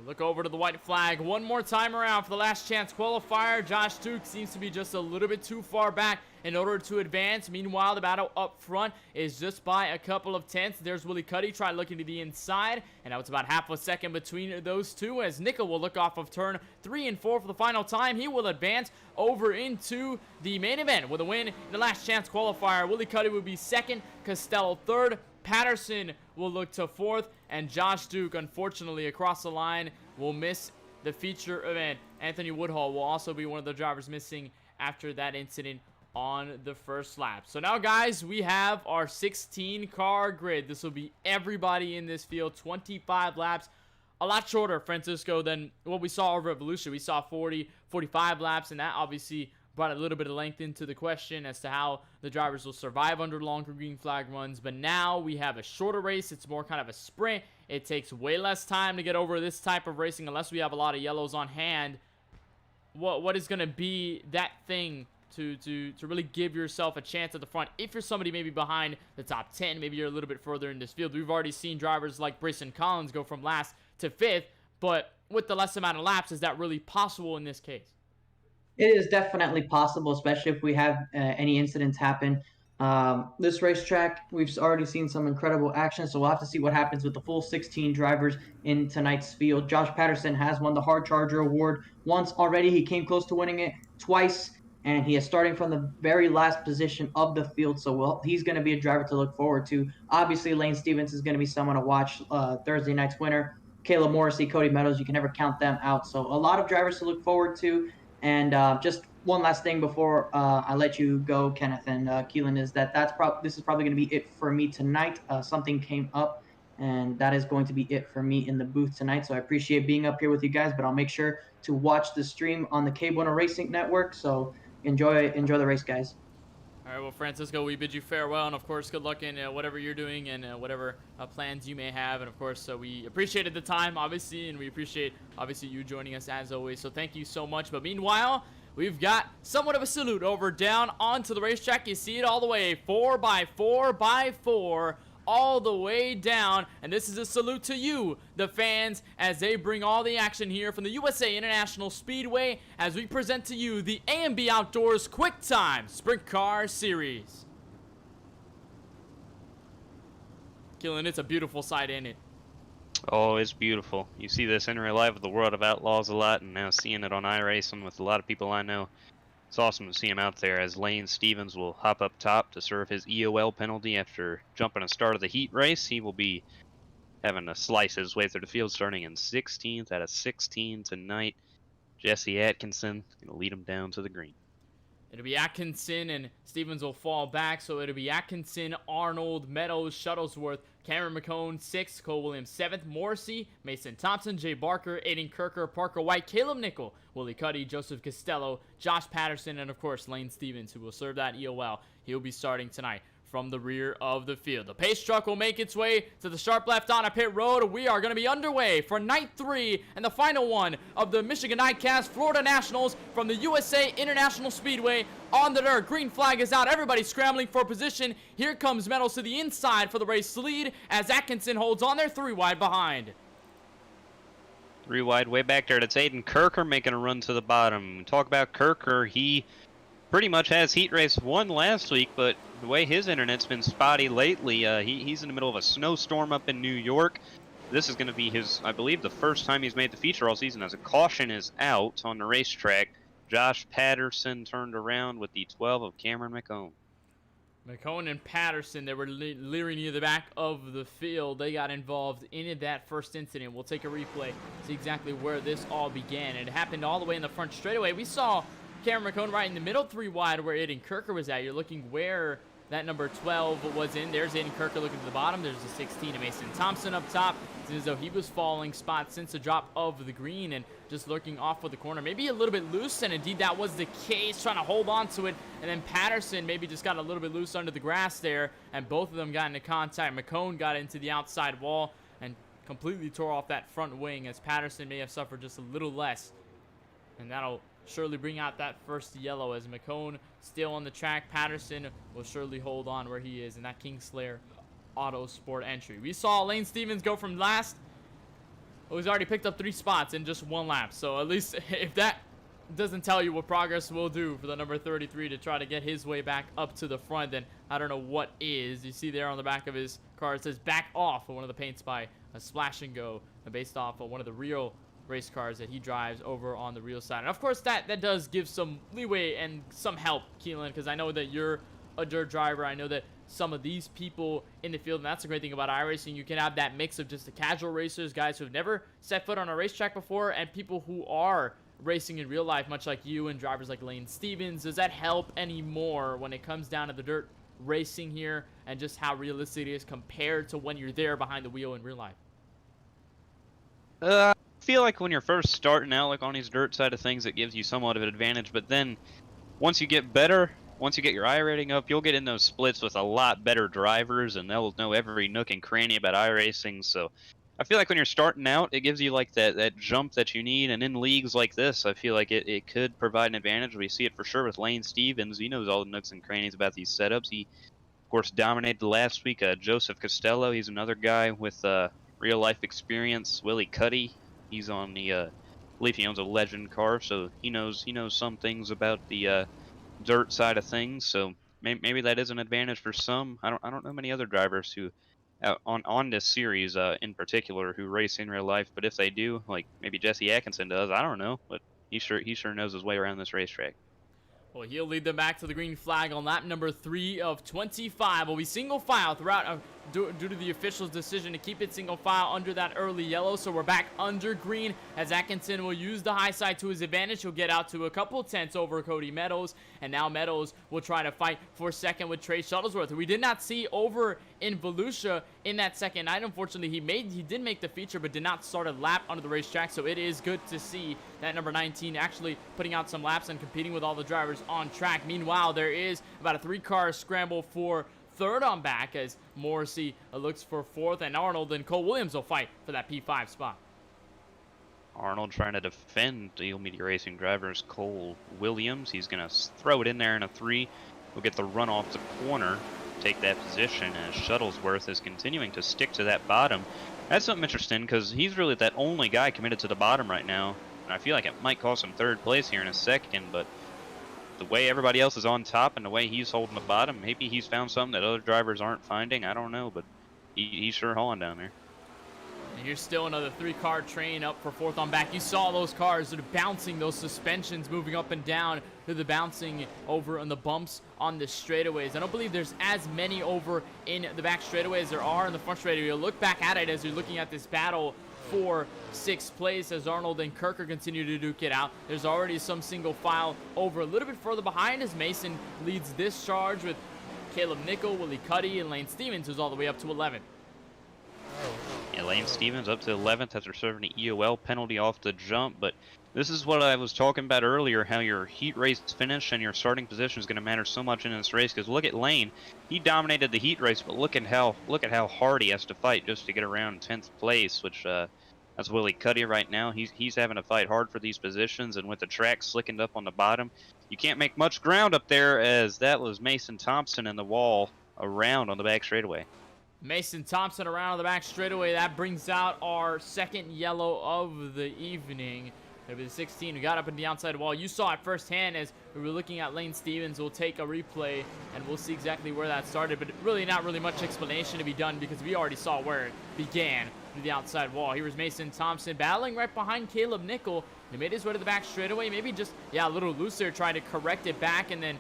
Speaker 3: Look over to the white flag one more time around for the last chance qualifier. Josh Duke seems to be just a little bit too far back in order to advance. Meanwhile, the battle up front is just by a couple of tenths. There's Willie Cuddy trying looking to the inside, and now it's about half a second between those two as Nickel will look off of turn 3 and 4 for the final time. He will advance over into the main event with a win in the last chance qualifier. Willie Cuddy will be second, Costello third, Patterson will look to fourth, and Josh Duke, unfortunately, across the line, will miss the feature event. Anthony Woodhull will also be one of the drivers missing after that incident on the first lap. So now, guys, we have our 16-car grid. This will be everybody in this field, 25 laps. A lot shorter, Francisco, than what we saw over at Volusia. We saw 40, 45 laps, and that obviously brought a little bit of length into the question as to how the drivers will survive under longer green flag runs. But now we have a shorter race. It's more kind of a sprint. It takes way less time to get over this type of racing unless we have a lot of yellows on hand. What is going to be that thing to really give yourself a chance at the front if you're somebody maybe behind the top 10, maybe you're a little bit further in this field? We've already seen drivers like Brayson Collins go from last to 5th, but with the less amount of laps, is that really possible in this case?
Speaker 4: It is definitely possible, especially if we have any incidents happen. This racetrack, we've already seen some incredible action, so we'll have to see what happens with the full 16 drivers in tonight's field. Josh Patterson has won the Hard Charger Award once already. He came close to winning it twice, and he is starting from the very last position of the field, so he's going to be a driver to look forward to. Obviously, Lane Stevens is going to be someone to watch. Thursday night's winner, Caleb Morrissey, Cody Meadows, you can never count them out. So a lot of drivers to look forward to. And just one last thing before I let you go, Kenneth and Keelan, is that this is probably going to be it for me tonight. Something came up, and that is going to be it for me in the booth tonight. So I appreciate being up here with you guys, but I'll make sure to watch the stream on the KBueno Racing Network. So enjoy the race, guys.
Speaker 3: All right, well, Francisco, we bid you farewell, and of course, good luck in whatever you're doing and whatever plans you may have. And of course, we appreciated the time, obviously, and we appreciate, obviously, you joining us as always. So thank you so much. But meanwhile, we've got somewhat of a salute over down onto the racetrack. You see it all the way, 4x4x4. All the way down, and this is a salute to you, the fans, as they bring all the action here from the USA International Speedway as we present to you the A&B Outdoors QuickTime Sprint Car Series. Killing, it's a beautiful sight, ain't it?
Speaker 5: Oh, it's beautiful. You see this in real life with the World of Outlaws a lot, and now seeing it on iRacing with a lot of people I know. It's awesome to see him out there as Lane Stevens will hop up top to serve his EOL penalty after jumping a start of the heat race. He will be having to slice his way through the field starting in 16th out of 16 tonight. Jesse Atkinson going to lead him down to the green.
Speaker 3: It'll be Atkinson, and Stevens will fall back, so it'll be Atkinson, Arnold, Meadows, Shuttlesworth, Cameron McCone, 6th, Cole Williams, 7th, Morrissey, Mason Thompson, Jay Barker, Aiden Kirker, Parker White, Caleb Nickel, Willie Cuddy, Joseph Costello, Josh Patterson, and of course Lane Stevens, who will serve that EOL. He'll be starting tonight from the rear of the field. The pace truck will make its way to the sharp left on a pit road. We are going to be underway for night 3 and the final one of the Michigan Diecast Florida Nationals from the USA International Speedway. On the dirt, green flag is out. Everybody scrambling for position. Here comes Meadows to the inside for the race lead as Atkinson holds on there 3 wide behind.
Speaker 5: 3 wide way back there. That's Aiden Kirker making a run to the bottom. Talk about Kirker. He pretty much has heat race 1 last week, but the way his internet's been spotty lately, he's in the middle of a snowstorm up in New York. This is going to be his, I believe, the first time he's made the feature all season as a caution is out on the racetrack. Josh Patterson turned around with the 12 of Cameron McCone.
Speaker 3: McCone and Patterson, they were leering near the back of the field. They got involved in that first incident. We'll take a replay, see exactly where this all began. It happened all the way in the front straightaway. We saw Cameron McCone right in the middle, 3 wide, where Aiden Kirker was at. You're looking where that number 12 was in. There's Aiden Kirker looking to the bottom. There's the 16 of Mason Thompson up top. Seems as though he was falling spots since the drop of the green and just lurking off of the corner. Maybe a little bit loose, and indeed that was the case, trying to hold on to it. And then Patterson maybe just got a little bit loose under the grass there, and both of them got into contact. McCone got into the outside wall and completely tore off that front wing, as Patterson may have suffered just a little less. And that'll surely bring out that first yellow, as McCone still on the track. Patterson will surely hold on where he is in that Kingslayer Auto Sport entry. We saw Lane Stevens go from last. Well, he's already picked up 3 spots in just 1 lap. So at least if that doesn't tell you what progress will do for the number 33 to try to get his way back up to the front, then I don't know what is. You see there on the back of his car, it says back off of one of the paints by a Splash and Go, based off of one of the real race cars that he drives over on the real side. And of course that does give some leeway and some help, Keelan, because I know that you're a dirt driver. I know that some of these people in the field, and that's the great thing about iRacing, you can have that mix of just the casual racers, guys who have never set foot on a racetrack before, and people who are racing in real life, much like you and drivers like Lane Stevens. Does that help anymore when it comes down to the dirt racing here and just how realistic it is compared to when you're there behind the wheel in real life?
Speaker 5: I feel like when you're first starting out, like on these dirt side of things, it gives you somewhat of an advantage. But then once you get better, once you get your iRating up, you'll get in those splits with a lot better drivers, and they'll know every nook and cranny about iRacing. So I feel like when you're starting out, it gives you like that jump that you need. And in leagues like this, I feel like it could provide an advantage. We see it for sure with Lane Stevens. He knows all the nooks and crannies about these setups. He, of course, dominated last week. Joseph Costello, he's another guy with real life experience. Willie Cuddy, he's on the I believe he owns a Legend car, so he knows some things about the dirt side of things. So maybe that is an advantage for some. I don't know many other drivers who on this series in particular who race in real life, but if they do, like maybe Jesse Atkinson does, I don't know, but he sure knows his way around this racetrack.
Speaker 3: Well, he'll lead them back to the green flag on lap number 3 of 25. Will be single file throughout due to the official's decision to keep it single file under that early yellow. So we're back under green as Atkinson will use the high side to his advantage. He'll get out to a couple tenths over Cody Meadows, and now Meadows will try to fight for second with Trey Shuttlesworth, who we did not see over in Volusia in that second night. Unfortunately, he did make the feature but did not start a lap under the racetrack, so it is good to see that number 19 actually putting out some laps and competing with all the drivers on track. Meanwhile, there is about a 3-car scramble for third on back as Morrissey looks for fourth, and Arnold and Cole Williams will fight for that P5 spot.
Speaker 5: Arnold trying to defend Deal Media Racing drivers Cole Williams. He's going to throw it in there in a 3. We'll get the run off the corner, take that position, as Shuttlesworth is continuing to stick to that bottom. That's something interesting because he's really that only guy committed to the bottom right now, and I feel like it might cost him third place here in a second, but the way everybody else is on top and the way he's holding the bottom, maybe he's found something that other drivers aren't finding. I don't know, but he's sure hauling down there.
Speaker 3: And here's still another 3-car train up for fourth on back. You saw those cars that are bouncing, those suspensions moving up and down to the bouncing over on the bumps on the straightaways. I don't believe there's as many over in the back straightaway as there are in the front straightaway. You'll look back at it as you're looking at this battle for 6th place as Arnold and Kirker continue to duke it out. There's already some single file over a little bit further behind as Mason leads this charge with Caleb Nickel, Willie Cuddy, and Lane Stevens, who's all the way up to 11th.
Speaker 5: Yeah, Lane Stevens up to 11th after serving the EOL penalty off the jump, but this is what I was talking about earlier, how your heat race finish and your starting position is going to matter so much in this race, because look at Lane. He dominated the heat race, but look at how hard he has to fight just to get around 10th place, which that's Willie Cuddy right now. He's having to fight hard for these positions, and with the track slickened up on the bottom, you can't make much ground up there, as that was Mason Thompson in the wall around on the back straightaway.
Speaker 3: Mason Thompson around on the back straightaway. That brings out our second yellow of the evening. It'll be the 16 who got up in the outside wall. You saw it firsthand as we were looking at Lane Stevens. We'll take a replay and we'll see exactly where that started, but really not really much explanation to be done because we already saw where it began through the outside wall. Here was Mason Thompson battling right behind Caleb Nickel. He made his way to the back straightaway, maybe just, a little loose there, trying to correct it back and then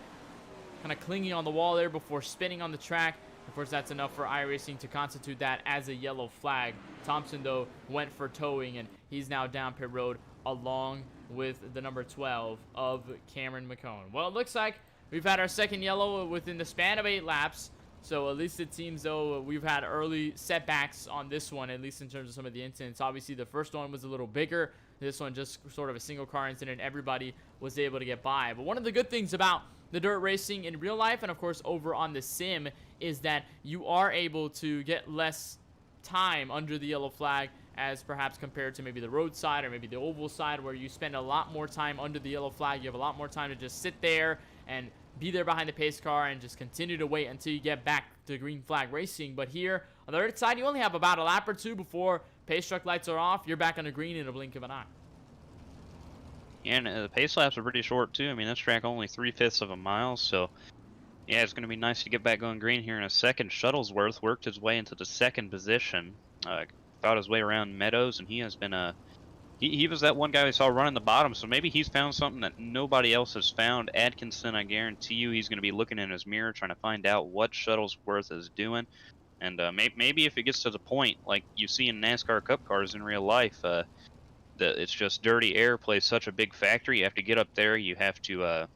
Speaker 3: kind of clinging on the wall there before spinning on the track. Of course, that's enough for iRacing to constitute that as a yellow flag. Thompson, though, went for towing, and he's now down pit road along with the number 12 of Cameron McCone. Well, it looks like we've had our second yellow within the span of 8 laps. So at least it seems though we've had early setbacks on this one, at least in terms of some of the incidents. Obviously, the first one was a little bigger. This one just sort of a single car incident. Everybody was able to get by. But one of the good things about the dirt racing in real life and, of course, over on the sim is that you are able to get less time under the yellow flag as perhaps compared to maybe the road side or maybe the oval side, where you spend a lot more time under the yellow flag. You have a lot more time to just sit there and be there behind the pace car and just continue to wait until you get back to green flag racing. But here on the red side, you only have about a lap or two before pace truck lights are off. You're back on the green in a blink of an eye.
Speaker 5: Yeah, and the pace laps are pretty short too. I mean, this track only 3/5 of a mile, so yeah, it's going to be nice to get back going green here in a second. Shuttlesworth worked his way into the second position, fought his way around Meadows, and he has been he was that one guy we saw running the bottom, so maybe he's found something that nobody else has found. Atkinson, I guarantee you, he's going to be looking in his mirror trying to find out what Shuttlesworth is doing. And maybe if it gets to the point, like you see in NASCAR Cup cars in real life, it's just dirty air plays such a big factor. You have to get up there, you have to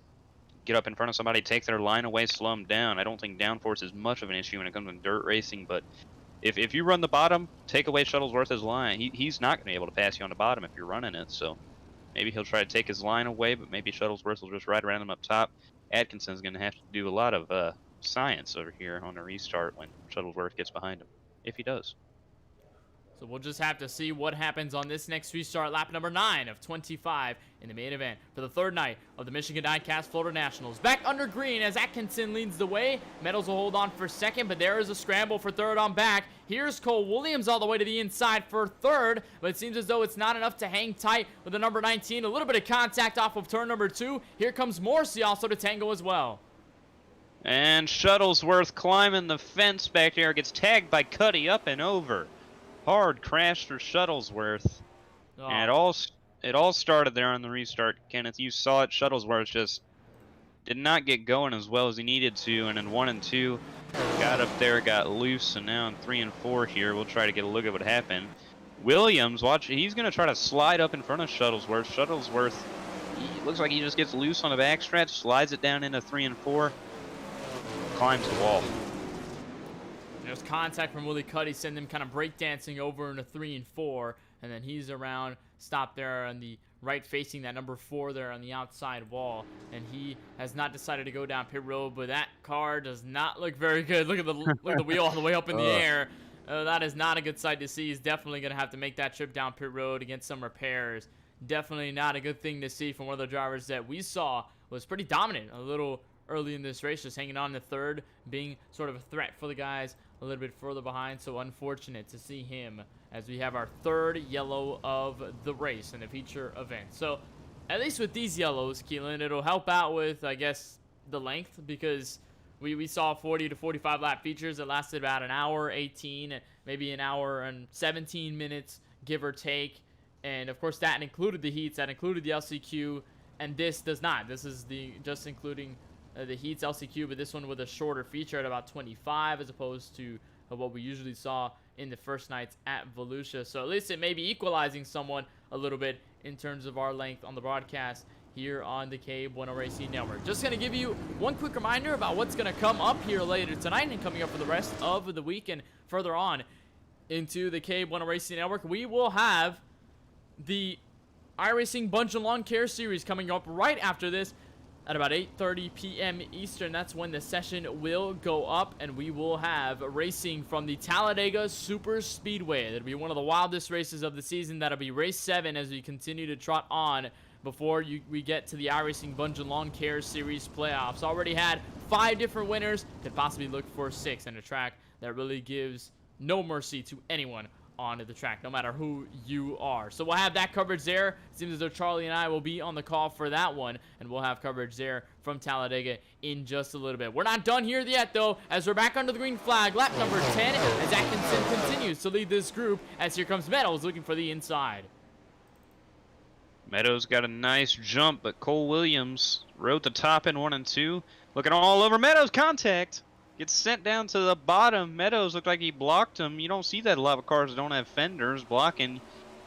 Speaker 5: get up in front of somebody, take their line away, slow them down. I don't think downforce is much of an issue when it comes to dirt racing, but if you run the bottom, take away Shuttlesworth's line, he's not going to be able to pass you on the bottom if you're running it. So maybe he'll try to take his line away, but maybe Shuttlesworth will just ride around him up top. Atkinson's going to have to do a lot of science over here on the restart when Shuttlesworth gets behind him, if he does.
Speaker 3: So we'll just have to see what happens on this next restart, lap number 9 of 25 in the main event for the third night of the Michigan Diecast Florida Nationals. Back under green as Atkinson leads the way. Meadows will hold on for second, but there is a scramble for third on back. Here's Cole Williams all the way to the inside for third, but it seems as though it's not enough to hang tight with the number 19. A little bit of contact off of turn number 2. Here comes Morrissey also to tango as well.
Speaker 5: And Shuttlesworth climbing the fence back there, gets tagged by Cuddy up and over. Hard crash for Shuttlesworth.
Speaker 3: Oh.
Speaker 5: And it all started there on the restart. Kenneth, you saw it. Shuttlesworth just did not get going as well as he needed to, and in 1 and 2 got up there, got loose, and now in 3 and 4 here we'll try to get a look at what happened. Williams, watch, he's going to try to slide up in front of Shuttlesworth. Shuttlesworth, he looks like he just gets loose on the backstretch, slides it down into 3 and 4, climbs the wall.
Speaker 3: There's contact from Willie Cuddy, send him kind of breakdancing over into 3 and 4, and then he's around, stopped there on the right facing that number 4 there on the outside wall, and he has not decided to go down pit road, but that car does not look very good. Look at the wheel all the way up in the air. That is not a good sight to see. He's definitely going to have to make that trip down pit road to get some repairs. Definitely not a good thing to see from one of the drivers that we saw was pretty dominant a little early in this race, just hanging on to third, being sort of a threat for the guys a little bit further behind. So unfortunate to see him as we have our third yellow of the race in the feature event. So at least with these yellows, Keelan, it'll help out with, I guess, the length, because we saw 40 to 45 lap features that lasted about an hour 18, maybe an hour and 17 minutes, give or take. And of course that included the heats, that included the LCQ, and this does not. This is the just including the heats LCQ, but this one with a shorter feature at about 25 as opposed to what we usually saw in the first nights at Volusia. So at least it may be equalizing somewhat a little bit in terms of our length on the broadcast here on the KBueno Racing Network. Just going to give you one quick reminder about what's going to come up here later tonight and coming up for the rest of the week and further on into the KBueno Racing Network. We will have the iRacing Bunch and Lawn Care Series coming up right after this at about 8:30 p.m. Eastern. That's when the session will go up, and we will have racing from the Talladega Super Speedway. That'll be one of the wildest races of the season. That'll be race 7 as we continue to trot on before we get to the iRacing Bunch and Lawn Care Series playoffs. Already had 5 different winners, could possibly look for 6, and a track that really gives no mercy to anyone onto the track, no matter who you are. So we'll have that coverage there. It seems as though Charlie and I will be on the call for that one, and we'll have coverage there from Talladega in just a little bit. We're not done here yet, though, as we're back under the green flag. Lap number 10, as Atkinson continues to lead this group, as here comes Meadows looking for the inside.
Speaker 5: Meadows got a nice jump, but Cole Williams rode the top in 1 and 2. Looking all over Meadows, contact. Gets sent down to the bottom. Meadows looked like he blocked him. You don't see that a lot of cars that don't have fenders blocking.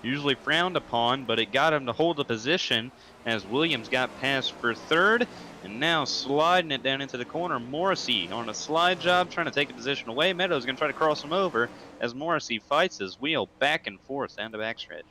Speaker 5: usually frowned upon, but it got him to hold the position as Williams got past for third, and now sliding it down into the corner. Morrissey on a slide job, trying to take a position away. Meadows going to try to cross him over as Morrissey fights his wheel back and forth down the backstretch.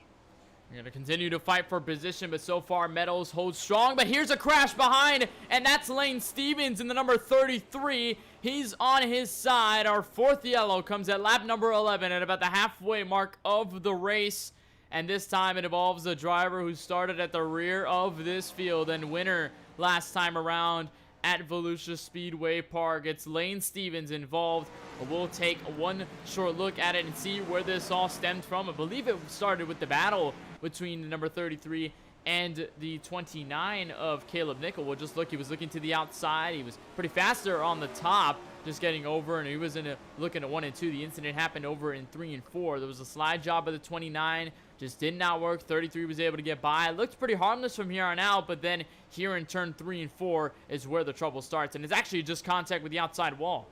Speaker 3: We're going to continue to fight for position, but so far Meadows holds strong. But here's a crash behind, and that's Lane Stevens in the number 33. He's on his side. Our fourth yellow comes at lap number 11 at about the halfway mark of the race. And this time it involves a driver who started at the rear of this field and winner last time around at Volusia Speedway Park. It's Lane Stevens involved. We'll take one short look at it and see where this all stemmed from. I believe it started with the battle between the number 33 and the 29 of Caleb Nickel. We'll just look. He was looking to the outside. He was pretty fast there on the top, just getting over, and he was looking at 1 and 2. The incident happened over in 3 and 4. There was a slide job of the 29. Just did not work. 33 was able to get by. It looked pretty harmless from here on out, but then here in turn 3 and 4 is where the trouble starts, and it's actually just contact with the outside wall.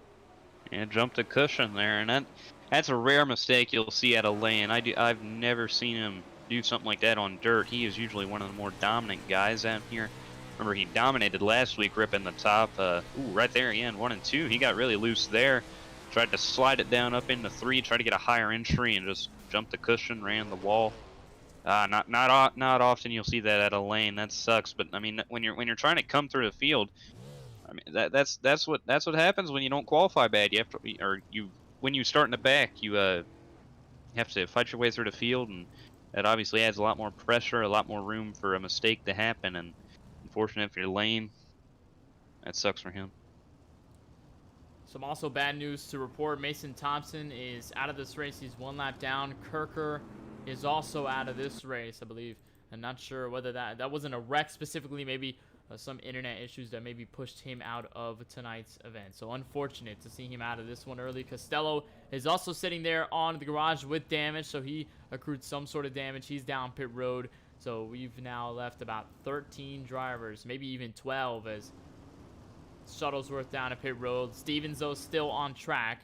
Speaker 5: And jumped a cushion there, and that's a rare mistake you'll see at a Lane. I've never seen him do something like that on dirt. He is usually one of the more dominant guys out here. Remember, he dominated last week, ripping the top. Right there again, 1 and 2. He got really loose there. Tried to slide it down up into 3, tried to get a higher entry, and just jumped the cushion, ran the wall. Not often you'll see that at a Lane. That sucks. But I mean, when you're trying to come through the field, I mean that's what happens when you don't qualify bad. You have to, when you start in the back, you have to fight your way through the field, and that obviously adds a lot more pressure, a lot more room for a mistake to happen. And unfortunately for your Lane, that sucks for him.
Speaker 3: Some also bad news to report. Mason Thompson is out of this race. He's 1 lap down. Kirker is also out of this race, I believe. I'm not sure whether that wasn't a wreck specifically, maybe some internet issues that maybe pushed him out of tonight's event. So unfortunate to see him out of this one early. Costello is also sitting there on the garage with damage, so he accrued some sort of damage. He's down pit road. So we've now left about 13 drivers, maybe even 12, as Shuttlesworth down at pit road. Stevens, though, still on track.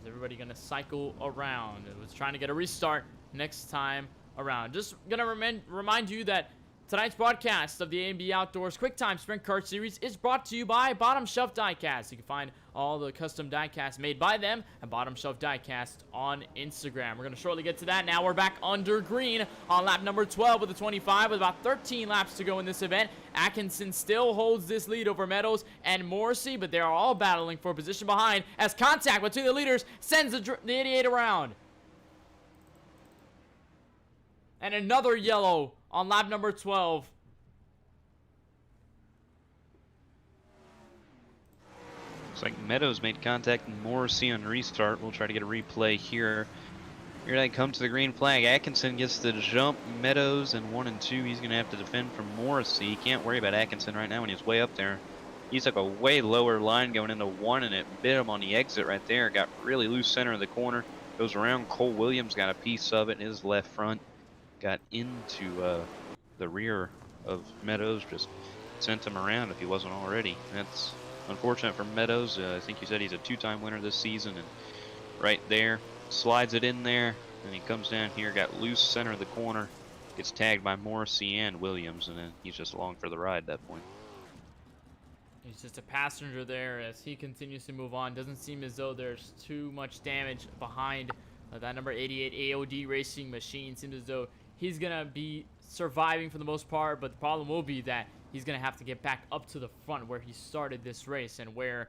Speaker 3: Is everybody going to cycle around? It was trying to get a restart next time around. Just going to remind you that tonight's broadcast of the A&B Outdoors QuickTime Sprint Kart Series is brought to you by Bottom Shelf Diecast. You can find all the custom diecasts made by them at Bottom Shelf Diecast on Instagram. We're going to shortly get to that. Now we're back under green on lap number 12 with the 25 with about 13 laps to go in this event. Atkinson still holds this lead over Meadows and Morrissey, but they are all battling for position behind as contact between the leaders sends the 88 around. And another yellow on lap number 12.
Speaker 5: Looks like Meadows made contact with Morrissey on restart. We'll try to get a replay here. Here they come to the green flag. Atkinson gets the jump. Meadows in 1 and 2. He's going to have to defend from Morrissey. Can't worry about Atkinson right now when he's way up there. He took a way lower line going into 1, and it bit him on the exit right there. Got really loose center of the corner. Goes around. Cole Williams got a piece of it in his left front. Got into the rear of Meadows. Just sent him around if he wasn't already. That's unfortunate for Meadows. I think you said he's a 2-time winner this season, and right there slides it in there, and he comes down here, got loose center of the corner, gets tagged by Morrissey and Williams, and then he's just along for the ride at that point.
Speaker 3: He's just a passenger there as he continues to move on. Doesn't seem as though there's too much damage behind that number 88 AOD Racing machine. Seems as though he's going to be surviving for the most part, but the problem will be that he's going to have to get back up to the front where he started this race, and where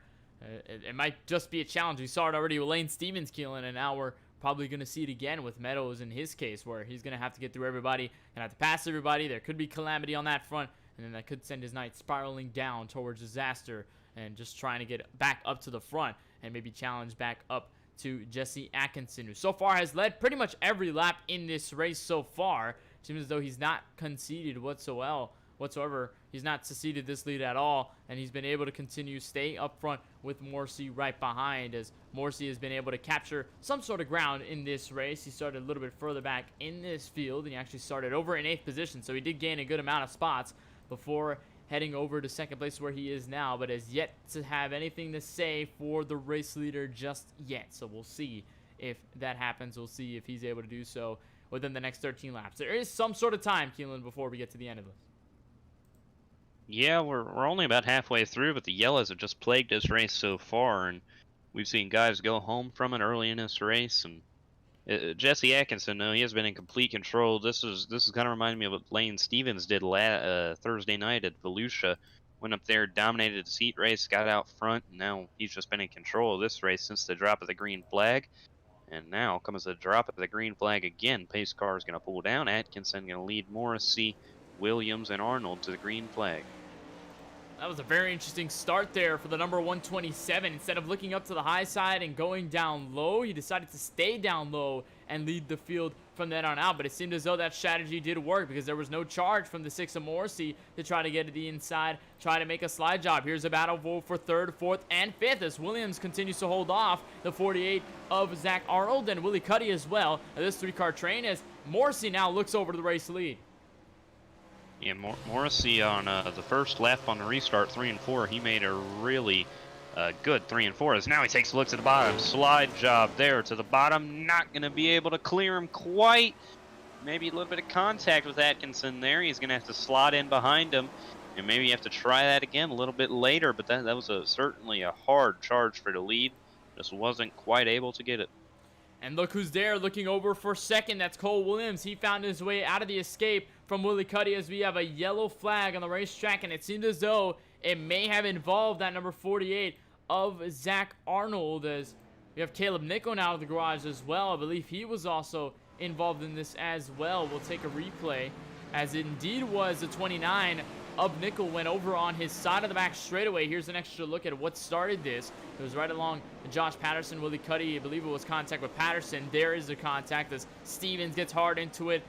Speaker 3: it might just be a challenge. We saw it already with Lane Stevens killing, and now we're probably going to see it again with Meadows in his case, where he's going to have to get through everybody and have to pass everybody. There could be calamity on that front, and then that could send his night spiraling down towards disaster, and just trying to get back up to the front and maybe challenge back up to Jesse Atkinson, who so far has led pretty much every lap in this race so far. Seems as though he's not conceded whatsoever. He's not seceded this lead at all, and he's been able to continue staying up front with Morrissey right behind, as Morrissey has been able to capture some sort of ground in this race. He started a little bit further back in this field, and he actually started over in 8th position, so he did gain a good amount of spots before heading over to 2nd place where he is now, but has yet to have anything to say for the race leader just yet. So we'll see if that happens. We'll see if he's able to do so within the next 13 laps. There is some sort of time, Keelan, before we get to the end of this.
Speaker 5: Yeah, we're only about halfway through, but the yellows have just plagued this race so far, and we've seen guys go home from it early in this race. And Jesse Atkinson, though, he has been in complete control. This is kind of reminding me of what Lane Stevens did Thursday night at Volusia. Went up there, dominated the seat race, got out front, and now he's just been in control of this race since the drop of the green flag. And now comes the drop of the green flag again. Pace car is going to pull down. Atkinson going to lead Morrissey, Williams, and Arnold to the green flag.
Speaker 3: That was a very interesting start there for the number 127. Instead of looking up to the high side and going down low, he decided to stay down low and lead the field from then on out. But it seemed as though that strategy did work because there was no charge from the 6 of Morrissey to try to get to the inside, try to make a slide job. Here's a battle for 3rd, 4th, and 5th as Williams continues to hold off the 48 of Zach Arnold and Willie Cuddy as well. This 3-car train as Morrissey now looks over to the race lead.
Speaker 5: Yeah, Morrissey on the first lap on the restart, 3 and 4, he made a really good 3 and 4. As now he takes a look to the bottom, slide job there to the bottom, not going to be able to clear him quite. Maybe a little bit of contact with Atkinson there. He's going to have to slot in behind him, and maybe you have to try that again a little bit later. But that was certainly a hard charge for the lead. Just wasn't quite able to get it.
Speaker 3: And look who's there looking over for 2nd. That's Cole Williams. He found his way out of the escape from Willie Cuddy as we have a yellow flag on the racetrack. And it seemed as though it may have involved that number 48 of Zach Arnold, as we have Caleb Nichol now in the garage as well. I believe he was also involved in this as well. We'll take a replay, as it indeed was the 29 of Nichol went over on his side of the back straightaway. Here's an extra look at what started this. It was right along Josh Patterson, Willie Cuddy. I believe it was contact with Patterson. There is the contact as Stevens gets hard into it.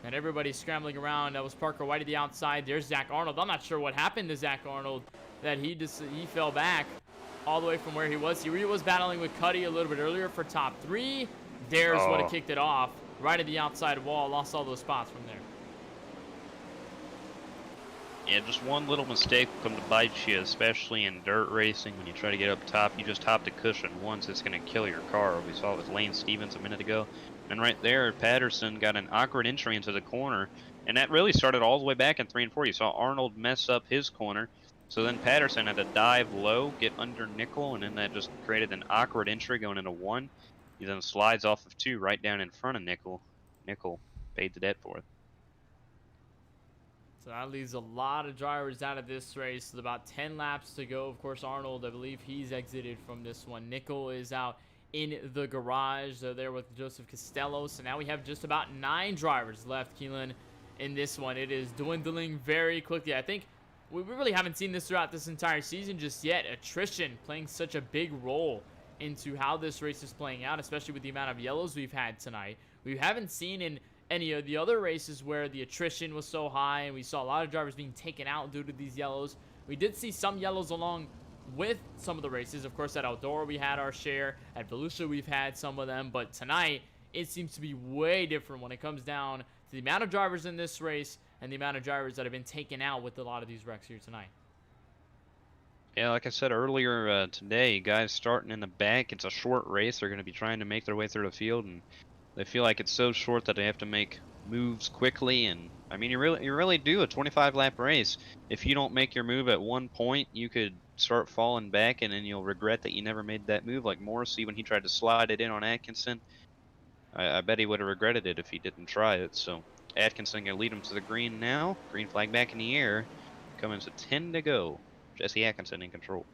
Speaker 3: And everybody's scrambling around. That was Parker White at the outside. There's Zach Arnold. I'm not sure what happened to Zach Arnold, that he fell back all the way from where he was. He was battling with Cuddy a little bit earlier for top 3. There's what had kicked it off. Right at the outside wall. Lost all those spots from there.
Speaker 5: Yeah, just one little mistake will come to bite you, especially in dirt racing. When you try to get up top, you just hop the cushion once, it's going to kill your car. We saw it with Lane Stevens a minute ago. And right there, Patterson got an awkward entry into the corner. And that really started all the way back in 3 and 4. You saw Arnold mess up his corner. So then Patterson had to dive low, get under Nichol, and then that just created an awkward entry going into 1. He then slides off of 2 right down in front of Nichol. Nichol paid the debt for it.
Speaker 3: So that leaves a lot of drivers out of this race with about 10 laps to go. Of course, Arnold, I believe he's exited from this one. Nichol is out in the garage. They're there with Joseph Costello. So now we have just about 9 drivers left, Keelan, in this one. It is dwindling very quickly. I think we really haven't seen this throughout this entire season just yet. Attrition playing such a big role into how this race is playing out, especially with the amount of yellows we've had tonight. We haven't seen in any of the other races where the attrition was so high and we saw a lot of drivers being taken out due to these yellows. We did see some yellows along with some of the races. Of course, at Eldora we had our share. At Volusia we've had some of them. But tonight, it seems to be way different when it comes down to the amount of drivers in this race and the amount of drivers that have been taken out with a lot of these wrecks here tonight.
Speaker 5: Yeah, like I said earlier today, guys starting in the back, it's a short race. They're going to be trying to make their way through the field, and they feel like it's so short that they have to make moves quickly. And I mean, you really do a 25-lap race. If you don't make your move at one point, you could start falling back, and then you'll regret that you never made that move. Like Morrissey when he tried to slide it in on Atkinson, I bet he would have regretted it if he didn't try it. So Atkinson gonna lead him to the green now. Green flag back in the air. Coming to 10 to go. Jesse Atkinson in control.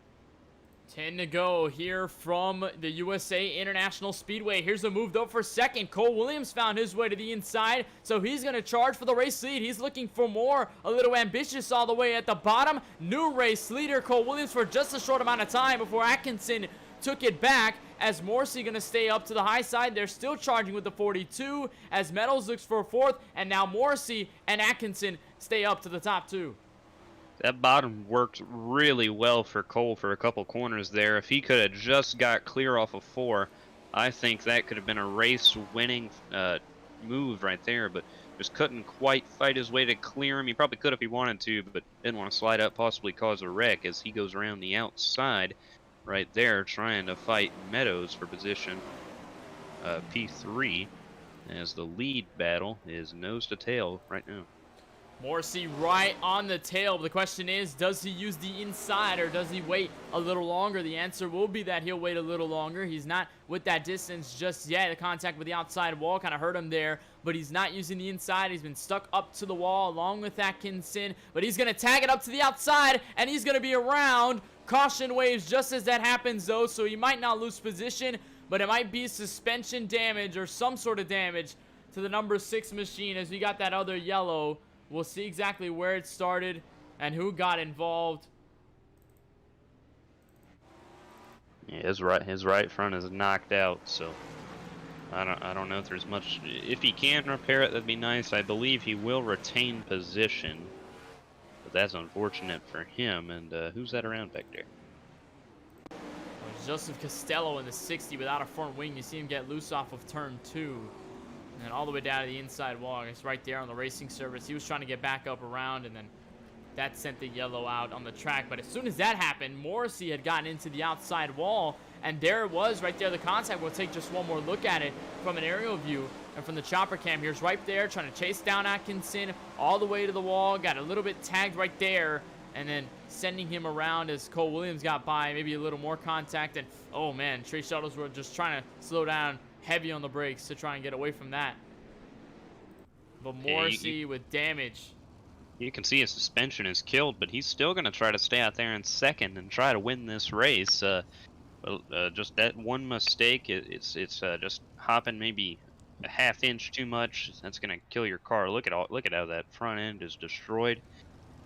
Speaker 3: 10 to go here from the USA International Speedway. Here's a move though for 2nd. Cole Williams found his way to the inside, so he's going to charge for the race lead. He's looking for more, a little ambitious all the way at the bottom. New race leader Cole Williams for just a short amount of time before Atkinson took it back, as Morrissey going to stay up to the high side. They're still charging with the 42 as Meadows looks for 4th, and now Morrissey and Atkinson stay up to the top 2.
Speaker 5: That bottom worked really well for Cole for a couple corners there. If he could have just got clear off of 4, I think that could have been a race-winning move right there, but just couldn't quite fight his way to clear him. He probably could if he wanted to, but didn't want to slide up, possibly cause a wreck as he goes around the outside right there trying to fight Meadows for position. P3, as the lead battle is nose to tail right now.
Speaker 3: Morrissey right on the tail. The question is, does he use the inside or does he wait a little longer? The answer will be that he'll wait a little longer. He's not with that distance just yet. The contact with the outside wall kind of hurt him there, but he's not using the inside. He's been stuck up to the wall along with Atkinson, but he's going to tag it up to the outside, and he's going to be around. Caution waves just as that happens, though, so he might not lose position, but it might be suspension damage or some sort of damage to the number 6 machine as we got that other yellow. We'll see exactly where it started and who got involved.
Speaker 5: Yeah, his right front is knocked out, so I don't know if there's much. If he can repair it, that'd be nice. I believe he will retain position, but that's unfortunate for him. And who's that around back there?
Speaker 3: Joseph Costello in the 60 without a front wing. You see him get loose off of turn 2. And all the way down to the inside wall. It's right there on the racing surface. He was trying to get back up around, and then that sent the yellow out on the track. But as soon as that happened, Morrissey had gotten into the outside wall, and there it was right there, the contact. We'll take just one more look at it from an aerial view and from the chopper cam. Here's right there trying to chase down Atkinson all the way to the wall. Got a little bit tagged right there, and then sending him around as Cole Williams got by. Maybe a little more contact, and oh man, Trey Shuttlesworth just trying to slow down, heavy on the brakes to try and get away from that. But Morrissey with damage.
Speaker 5: You can see his suspension is killed, but he's still going to try to stay out there in second and try to win this race. Just that one mistake, it's just hopping maybe a ½ inch too much. That's going to kill your car. Look at how that front end is destroyed.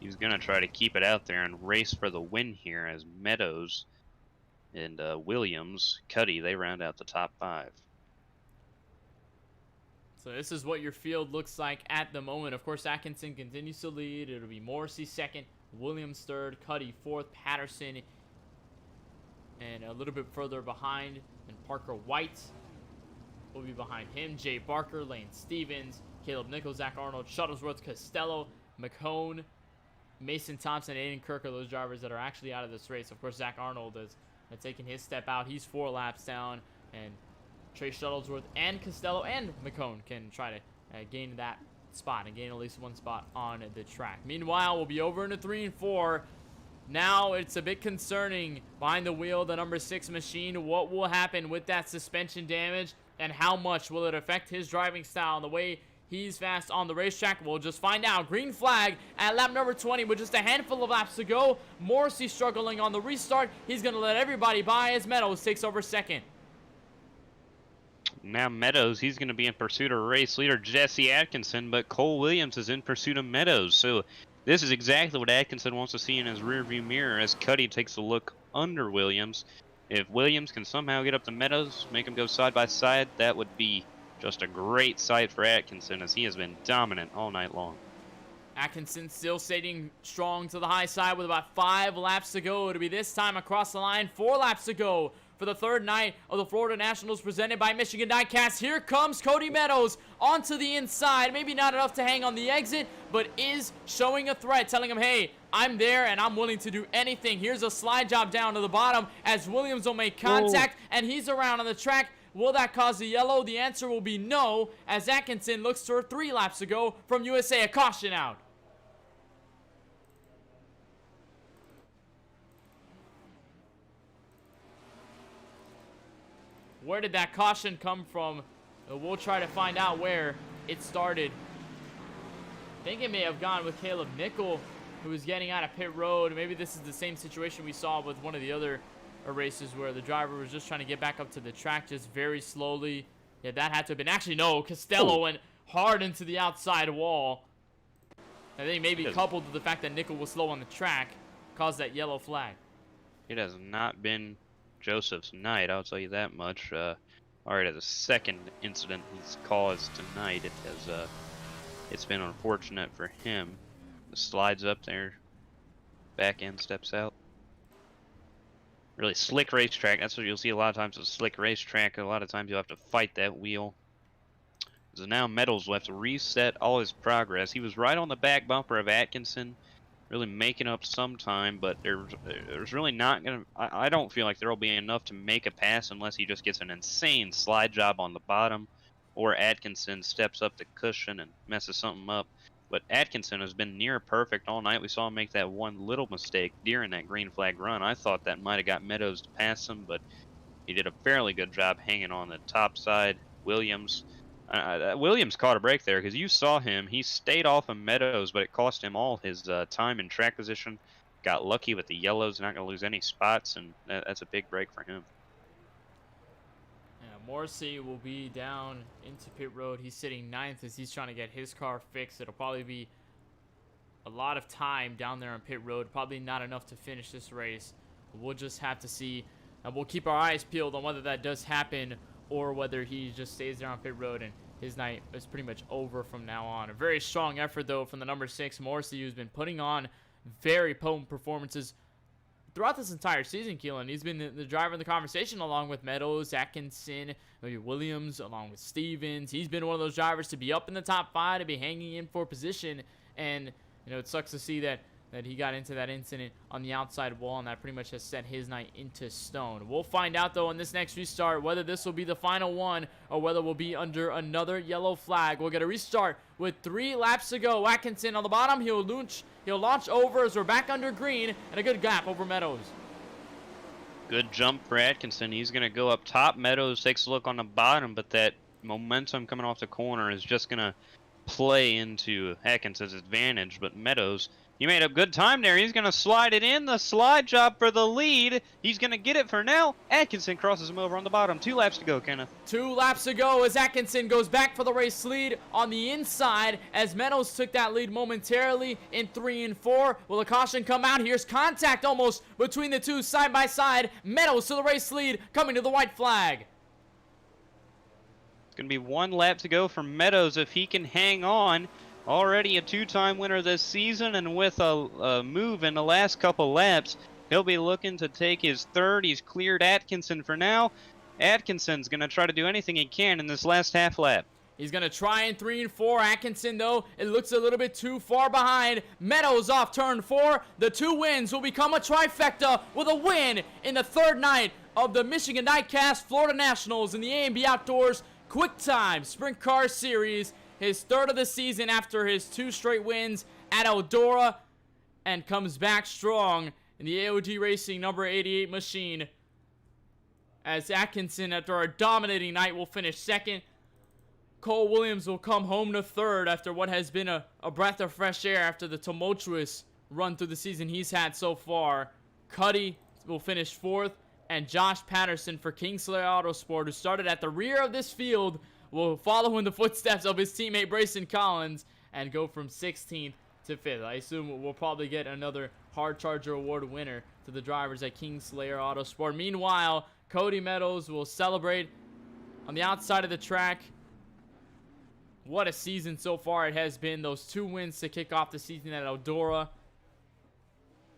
Speaker 5: He's going to try to keep it out there and race for the win here as Meadows and Williams, Cuddy, they round out the top 5.
Speaker 3: So this is what your field looks like at the moment. Of course, Atkinson continues to lead. It'll be Morrissey second, Williams third, Cuddy fourth, Patterson, and a little bit further behind, and Parker White will be behind him. Jay Barker, Lane Stevens, Caleb Nichols, Zach Arnold, Shuttlesworth, Costello, McCone, Mason Thompson, Aiden Kirk are those drivers that are actually out of this race. Of course, Zach Arnold has taken his step out. He's 4 laps down, and Trey Shuttlesworth and Costello and McCone can try to gain that spot and gain at least one spot on the track. Meanwhile, we'll be over into 3 and 4. Now it's a bit concerning behind the wheel, the number 6 machine. What will happen with that suspension damage, and how much will it affect his driving style and the way he's fast on the racetrack? We'll just find out. Green flag at lap number 20 with just a handful of laps to go. Morrissey struggling on the restart. He's going to let everybody by as Meadows takes over second.
Speaker 5: Now Meadows, he's going to be in pursuit of race leader Jesse Atkinson, but Cole Williams is in pursuit of Meadows. So this is exactly what Atkinson wants to see in his rearview mirror as Cuddy takes a look under Williams. If Williams can somehow get up to Meadows, make them go side by side, that would be just a great sight for Atkinson as he has been dominant all night long.
Speaker 3: Atkinson still staying strong to the high side with about 5 laps to go. It'll be this time across the line, 4 laps to go for the third night of the Florida Nationals presented by Michigan Diecast. Here comes Cody Meadows onto the inside. Maybe not enough to hang on the exit, but is showing a threat, telling him, hey, I'm there and I'm willing to do anything. Here's a slide job down to the bottom as Williams will make contact, and he's around on the track. Will that cause the yellow? The answer will be no, as Atkinson looks for 3 laps to go from USA. A caution out. Where did that caution come from? We'll try to find out where it started. I think it may have gone with Caleb Nickel, who was getting out of pit road. Maybe this is the same situation we saw with one of the other races where the driver was just trying to get back up to the track just very slowly. Yeah, that had to have been. Actually, no. Costello went hard into the outside wall. I think maybe coupled with the fact that Nickel was slow on the track caused that yellow flag.
Speaker 5: It has not been Joseph's night, I'll tell you that much. Alright, as a second incident he's caused tonight, it's been unfortunate for him. The slides up there, back end steps out. Really slick racetrack. That's what you'll see a lot of times. A slick racetrack. A lot of times you'll have to fight that wheel. So now Meadows will have to reset all his progress. He was right on the back bumper of Atkinson, really making up some time, but there's really not going to... I don't feel like there will be enough to make a pass unless he just gets an insane slide job on the bottom, or Atkinson steps up the cushion and messes something up. But Atkinson has been near perfect all night. We saw him make that one little mistake during that green flag run. I thought that might have got Meadows to pass him, but he did a fairly good job hanging on the top side. Williams caught a break there because you saw him. He stayed off of Meadows, but it cost him all his time in track position. Got lucky with the yellows, not going to lose any spots, and that's a big break for him.
Speaker 3: Morrissey will be down into pit road. He's sitting 9th as he's trying to get his car fixed. It'll probably be a lot of time down there on pit road. Probably not enough to finish this race. We'll just have to see. And we'll keep our eyes peeled on whether that does happen or whether he just stays there on pit road and his night is pretty much over from now on. A very strong effort, though, from the number 6, Morrissey, who's been putting on very potent performances throughout this entire season, Keelan. He's been the driver in the conversation along with Meadows, Atkinson, maybe Williams, along with Stevens. He's been one of those drivers to be up in the top 5, to be hanging in for position. And, you know, it sucks to see that he got into that incident on the outside wall, and that pretty much has set his night into stone. We'll find out, though, in this next restart whether this will be the final one or whether we'll be under another yellow flag. We'll get a restart with 3 laps to go. Atkinson on the bottom. He'll launch over as we're back under green, and a good gap over Meadows.
Speaker 5: Good jump for Atkinson. He's going to go up top. Meadows takes a look on the bottom, but that momentum coming off the corner is just going to play into Atkinson's advantage. But Meadows, he made a good time there. He's going to slide it in. The slide job for the lead. He's going to get it for now. Atkinson crosses him over on the bottom. 2 laps to go, Kenneth.
Speaker 3: 2 laps to go as Atkinson goes back for the race lead on the inside as Meadows took that lead momentarily in 3 and 4. Will a caution come out? Here's contact almost between the two side by side. Meadows to the race lead, coming to the white flag.
Speaker 5: It's going to be 1 lap to go for Meadows if he can hang on. Already a 2-time winner this season, and with a move in the last couple laps, he'll be looking to take his 3rd. He's cleared Atkinson for now. Atkinson's going to try to do anything he can in this last half lap.
Speaker 3: He's going to try in 3 and 4. Atkinson, though, it looks a little bit too far behind. Meadows off turn 4. The 2 wins will become a trifecta with a win in the 3rd night of the Michigan Diecast Florida Nationals in the A&B Outdoors QuickTime Sprint Car Series. His 3rd of the season after his 2 straight wins at Eldora, and comes back strong in the AOD Racing number 88 machine. As Atkinson, after a dominating night, will finish 2nd. Cole Williams will come home to 3rd after what has been a breath of fresh air after the tumultuous run through the season he's had so far. Cuddy will finish 4th, and Josh Patterson for Kingslayer Autosport, who started at the rear of this field, will follow in the footsteps of his teammate Brayson Collins and go from 16th to 5th. I assume we'll probably get another Hard Charger Award winner to the drivers at Kingslayer Autosport. Meanwhile, Cody Meadows will celebrate on the outside of the track. What a season so far it has been. Those 2 wins to kick off the season at Eldora.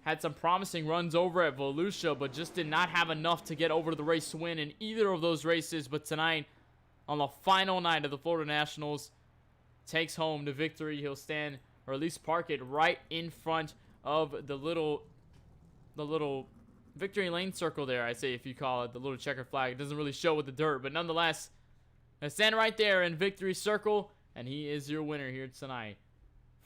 Speaker 3: Had some promising runs over at Volusia, but just did not have enough to get over to the race win in either of those races. But tonight, on the final night of the Florida Nationals, takes home the victory. He'll stand, or at least park it, right in front of the little victory lane circle there, I say, if you call it, the little checkered flag. It doesn't really show with the dirt, but nonetheless, I stand right there in victory circle, and he is your winner here tonight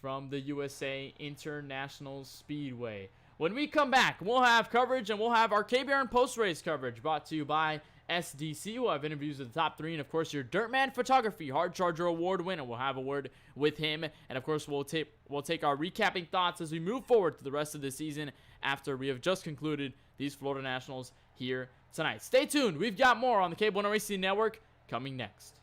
Speaker 3: from the USA International Speedway. When we come back, we'll have coverage, and we'll have our KBRN post-race coverage brought to you by SDC. We'll have interviews with the top 3, and of course your Dirtman Photography Hard Charger Award winner. We'll have a word with him, and of course we'll take our recapping thoughts as we move forward to the rest of the season after we have just concluded these Florida Nationals here tonight. Stay tuned. We've got more on the KBueno Racing Network coming next.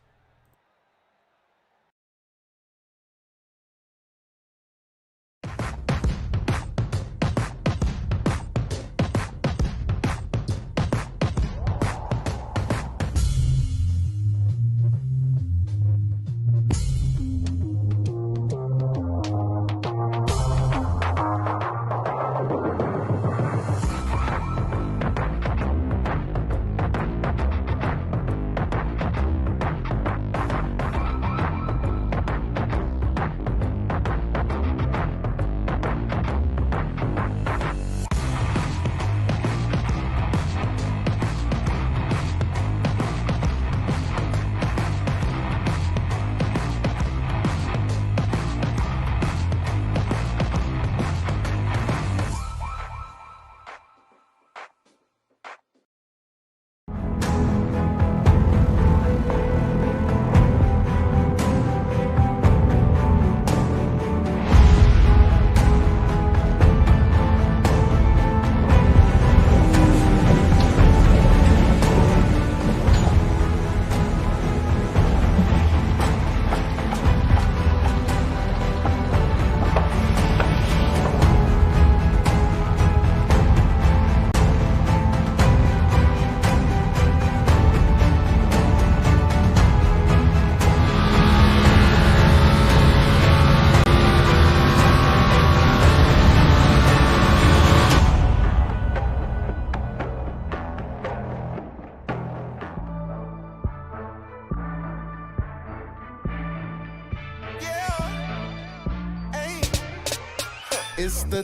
Speaker 6: It's the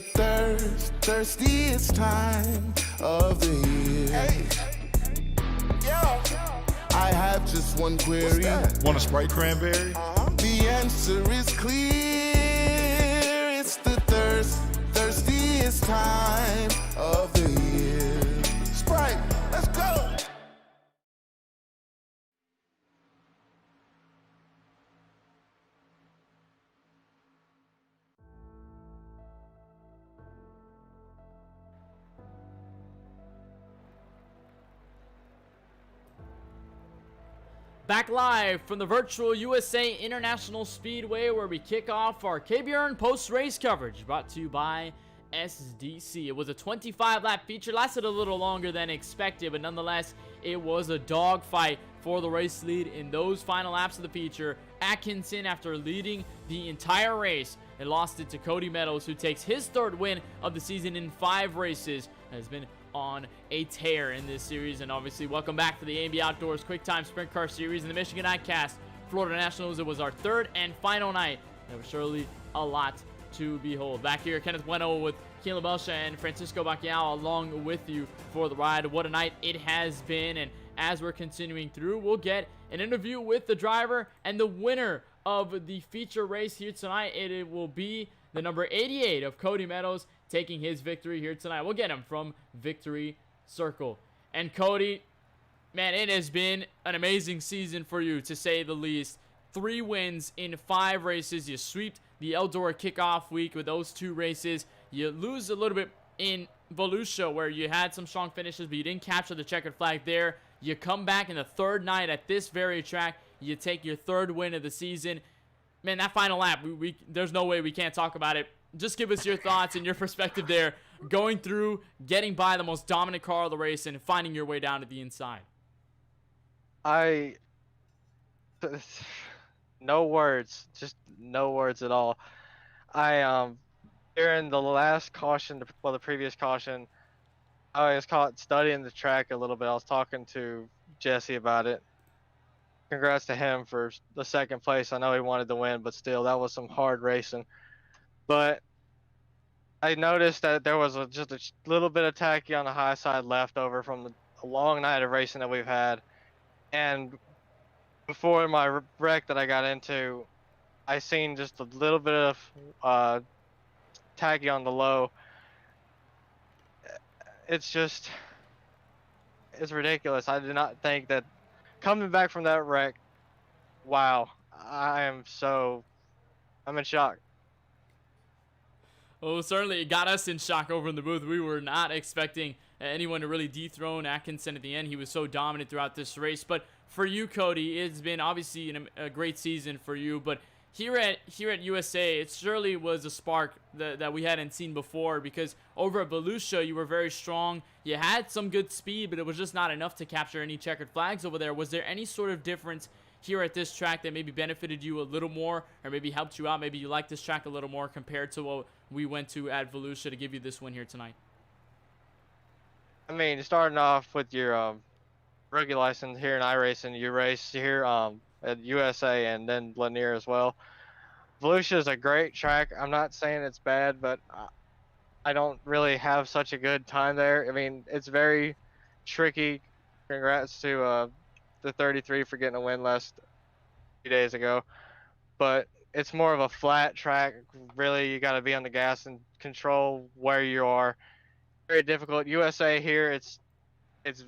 Speaker 6: thirstiest time of the year. Hey. I have just one query.
Speaker 7: Want a Sprite cranberry?
Speaker 6: The answer is clear. It's the thirstiest time of the year. Sprite, let's go.
Speaker 3: Back live from the virtual USA International Speedway, where we kick off our KBRN post-race coverage, brought to you by SDC. It was a 25-lap feature, lasted a little longer than expected, but nonetheless, it was a dogfight for the race lead in those final laps of the feature. Atkinson, after leading the entire race, and lost it to Cody Meadows, who takes his third win of the season in 5 races, has been on a tear in this series. And obviously, welcome back to the A&B Outdoors QuickTime Sprint Car Series in the Michigan Diecast Florida Nationals. It was our third and final night. There was surely a lot to behold. Back here, Kenneth Bueno with Keelan Belsha and Francisco Bacchiao along with you for the ride. What a night it has been. And as we're continuing through, we'll get an interview with the driver and the winner of the feature race here tonight. It will be the number 88 of Cody Meadows taking his victory here tonight. We'll get him from Victory Circle. And Cody, man, it has been an amazing season for you, to say the least. 3 wins in 5 races. You swept the Eldora kickoff week with those 2 races. You lose a little bit in Volusia, where you had some strong finishes, but you didn't capture the checkered flag there. You come back in the 3rd night at this very track. You take your 3rd win of the season. Man, that final lap, there's no way we can't talk about it. Just give us your thoughts and your perspective there, going through, getting by the most dominant car of the race, and finding your way down to the inside.
Speaker 8: No words, just no words at all. During the last caution, well, the previous caution, I was caught studying the track a little bit. I was talking to Jesse about it. Congrats to him for the 2nd place. I know he wanted to win, but still, that was some hard racing. But I noticed that there was just a little bit of tacky on the high side left over from a long night of racing that we've had. And before my wreck that I got into, I seen just a little bit of tacky on the low. It's ridiculous. I did not think that coming back from that wreck, wow, I'm in shock.
Speaker 3: Well, certainly it got us in shock over in the booth. We were not expecting anyone to really dethrone Atkinson at the end. He was so dominant throughout this race. But for you, Cody, it's been obviously a great season for you. But here at USA, it surely was a spark that we hadn't seen before, because over at Volusia, you were very strong. You had some good speed, but it was just not enough to capture any checkered flags over there. Was there any sort of difference here at this track that maybe benefited you a little more, or maybe helped you out? Maybe you like this track a little more compared to what we went to at Volusia to give you this win here tonight?
Speaker 8: I mean, starting off with your rookie license here in iRacing, you race here at USA and then Lanier as well. Volusia is a great track. I'm not saying it's bad, but I don't really have such a good time there. I mean, it's very tricky. Congrats to the 33 for getting a win last few days ago. But it's more of a flat track. Really, you got to be on the gas and control where you are. Very difficult. USA here, it's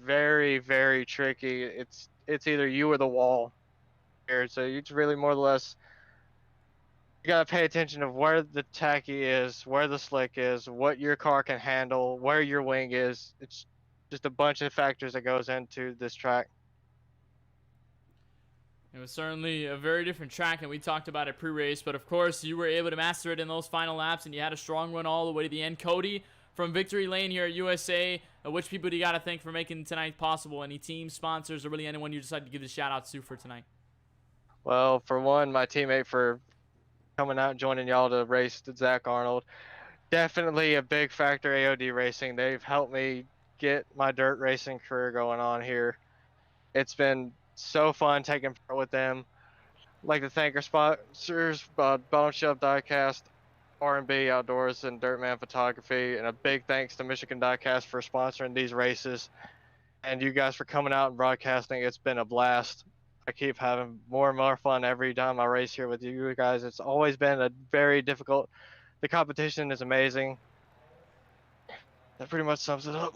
Speaker 8: very, very tricky. It's either you or the wall here. So you really more or less, you got to pay attention of where the tacky is, where the slick is, what your car can handle, where your wing is. It's just a bunch of factors that goes into this track.
Speaker 3: It was certainly a very different track, and we talked about it pre-race, but of course you were able to master it in those final laps, and you had a strong run all the way to the end. Cody, from Victory Lane here at USA, which people do you got to thank for making tonight possible? Any team sponsors, or really anyone you decided to give the shout-outs to for tonight?
Speaker 8: Well, for one, my teammate for coming out and joining y'all to race, Zach Arnold. Definitely a big factor, AOD Racing. They've helped me get my dirt racing career going on here. It's been so fun taking part with them. I'd like to thank our sponsors, Bone Shop Diecast, R&B Outdoors and Dirtman Photography, and a big thanks to Michigan Diecast for sponsoring these races, and you guys for coming out and broadcasting. It's been a blast. I keep having more and more fun every time I race here with you guys. It's always been a very difficult. The competition is amazing. That pretty much sums it up.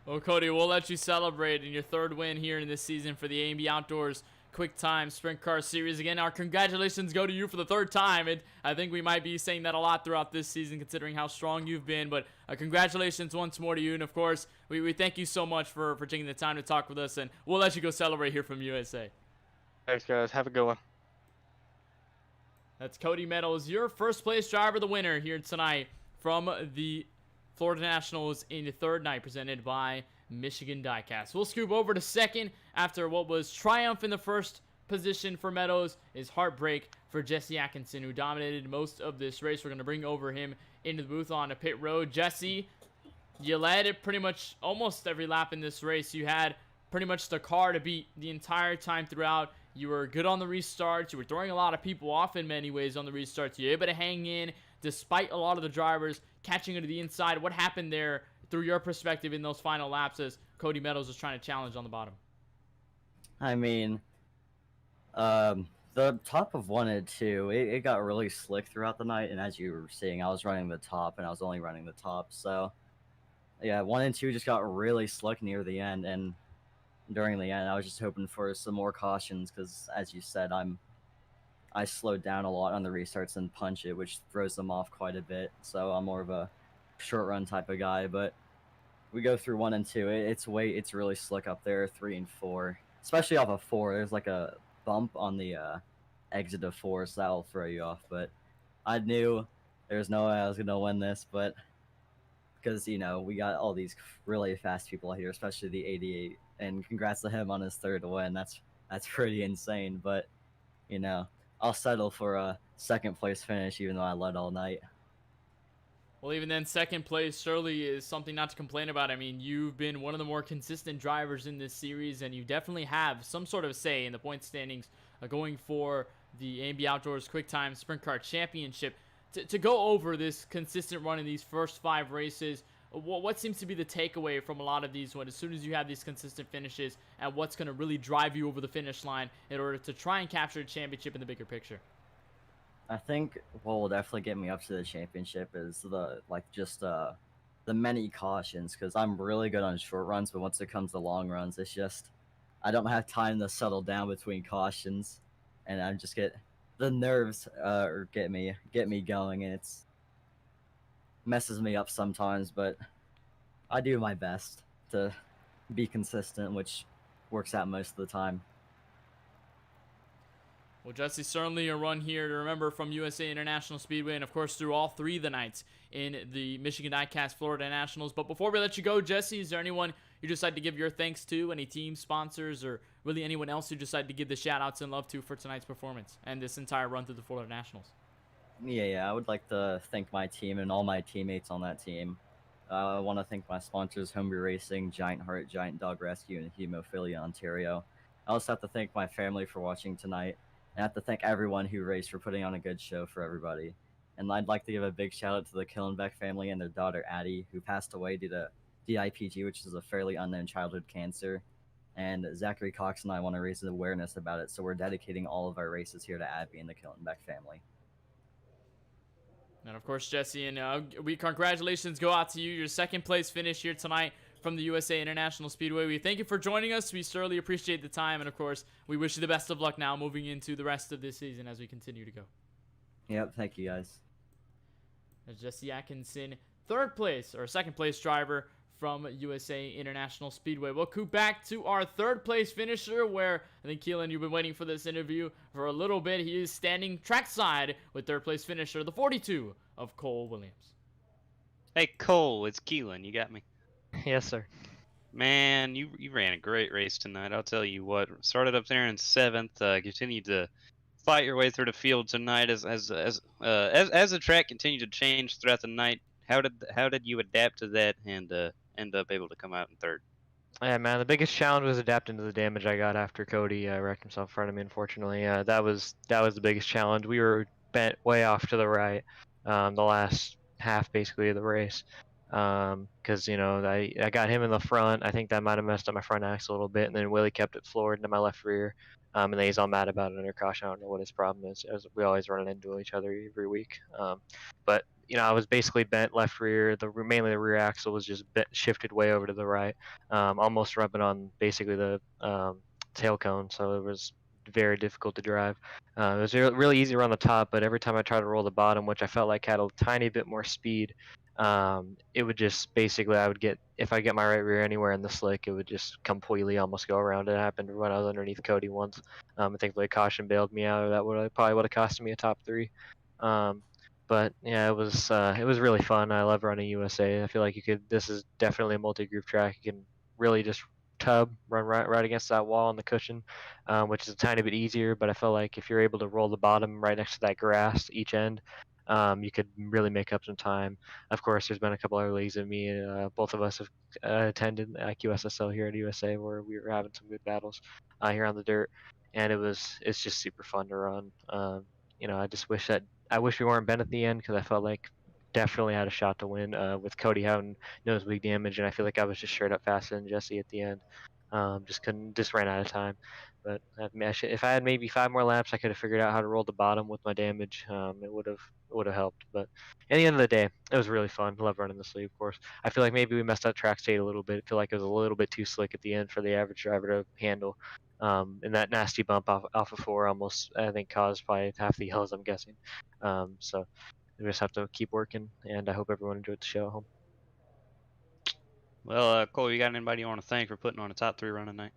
Speaker 3: Well, Cody, we'll let you celebrate in your third win here in this season for the A&B Outdoors QuickTime Sprint Car Series. Again, our congratulations go to you for the third time. And I think we might be saying that a lot throughout this season, considering how strong you've been. But congratulations once more to you. And, of course, we thank you so much for taking the time to talk with us. And we'll let you go celebrate here from USA.
Speaker 8: Thanks, guys. Have a good one.
Speaker 3: That's Cody Meadows, your first place driver, the winner here tonight from the Florida Nationals in the third night, presented by Michigan Diecast. We'll scoop over to second after what was triumph in the first position for Meadows is heartbreak for Jesse Atkinson, who dominated most of this race. We're going to bring over him into the booth on a pit road. Jesse, you led it pretty much almost every lap in this race. You had pretty much the car to beat the entire time throughout. You were good on the restarts. You were throwing a lot of people off in many ways on the restarts. You were able to hang in despite a lot of the drivers catching into the inside. What happened there through your perspective in those final laps as Cody Meadows was trying to challenge on the bottom?
Speaker 9: I mean, the top of 1 and 2, it got really slick throughout the night, and as you were seeing, I was running the top, and I was only running the top, so yeah, 1 and 2 just got really slick near the end, and during the end, I was just hoping for some more cautions, because as you said, I slowed down a lot on the restarts and punch it, which throws them off quite a bit, so I'm more of a short run type of guy. But we go through 1 and 2, it's really slick up there. 3 and 4, especially off of 4, there's like a bump on the exit of 4, so that'll throw you off. But I knew there's no way I was gonna win this, but because we got all these really fast people here, especially the 88, and congrats to him on his third win. That's pretty insane. But I'll settle for a second place finish, even though I led all night.
Speaker 3: Well, even then, second place surely is something not to complain about. I mean, you've been one of the more consistent drivers in this series, and you definitely have some sort of say in the point standings going for the A&B Outdoors QuickTime Sprint Car Championship. To go over this consistent run in these first 5 races, what seems to be the takeaway from a lot of these ones as soon as you have these consistent finishes, and what's going to really drive you over the finish line in order to try and capture a championship in the bigger picture?
Speaker 9: I think what will definitely get me up to the championship is the many cautions, because I'm really good on short runs, but once it comes to long runs, it's just I don't have time to settle down between cautions, and I just get the nerves get me going, and it's messes me up sometimes, but I do my best to be consistent, which works out most of the time.
Speaker 3: Well, Jesse, certainly a run here to remember from USA International Speedway, and of course through all 3 of the nights in the Michigan Diecast Florida Nationals. But before we let you go, Jesse, is there anyone you decide to give your thanks to, any team sponsors, or really anyone else you decide to give the shout outs and love to for tonight's performance and this entire run through the Florida Nationals?
Speaker 9: Yeah, I would like to thank my team and all my teammates on that team. I want to thank my sponsors, Homebrew Racing, Giant Heart, Giant Dog Rescue, and Hemophilia Ontario. I also have to thank my family for watching tonight, and I have to thank everyone who raced for putting on a good show for everybody. And I'd like to give a big shout out to the Killenbeck family and their daughter Addie, who passed away due to DIPG, which is a fairly unknown childhood cancer. And Zachary Cox and I want to raise awareness about it, so we're dedicating all of our races here to Abby and the Killenbeck family.
Speaker 3: And of course, Jesse, and congratulations go out to you. Your second place finish here tonight from the USA International Speedway. We thank you for joining us. We certainly appreciate the time, and of course, we wish you the best of luck now moving into the rest of this season as we continue to go.
Speaker 9: Yep, thank you guys.
Speaker 3: There's Jesse Atkinson, second place driver from USA International Speedway. We'll coup back to our third place finisher, where I think, Keelan, you've been waiting for this interview for a little bit. He is standing trackside with third place finisher, the 42 of Cole Williams.
Speaker 5: Hey, Cole, it's Keelan. You got me?
Speaker 10: Yes, sir.
Speaker 5: Man, you ran a great race tonight. I'll tell you what. Started up there in 7th, continued to fight your way through the field tonight as the track continued to change throughout the night. How did you adapt to that and end up able to come out in 3rd?
Speaker 10: Yeah, man, the biggest challenge was adapting to the damage I got after Cody wrecked himself in front of me. Unfortunately, that was the biggest challenge. We were bent way off to the right the last half basically of the race. Because I got him in the front. I think that might have messed up my front axle a little bit, and then Willie kept it floored into my left rear. And then he's all mad about it under caution. I don't know what his problem is. As we always run into each other every week. But I was basically bent left rear. Mainly the rear axle was just shifted way over to the right, almost rubbing on basically the tail cone. So it was very difficult to drive. It was really easy to run the top, but every time I tried to roll the bottom, which I felt like had a tiny bit more speed, it would just basically if I get my right rear anywhere in the slick, it would just completely almost go around. It happened when I was underneath Cody once. I think the caution bailed me out, or that probably would have cost me a top 3. But yeah, it was really fun. I love running USA. I feel like this is definitely a multi-group track. You can really just run right against that wall on the cushion, which is a tiny bit easier. But I felt like if you're able to roll the bottom right next to that grass each end, you could really make up some time. Of course, there's been a couple other leagues that me and both of us have attended, like USSL here at USA, where we were having some good battles here on the dirt, and it's just super fun to run. I wish we weren't bent at the end, because I felt like definitely had a shot to win with Cody having nosebleed damage, and I feel like I was just straight up faster than Jesse at the end. Just ran out of time. But if I had maybe 5 more laps, I could have figured out how to roll the bottom with my damage. It would have helped. But at the end of the day, it was really fun. I love running this league, of course. I feel like maybe we messed up track state a little bit. I feel like it was a little bit too slick at the end for the average driver to handle. And that nasty bump off of 4 almost, I think, caused probably half the yellows, I'm guessing. So we just have to keep working, and I hope everyone enjoyed the show at home.
Speaker 5: Well, Cole, you got anybody you want to thank for putting on a top 3 run tonight?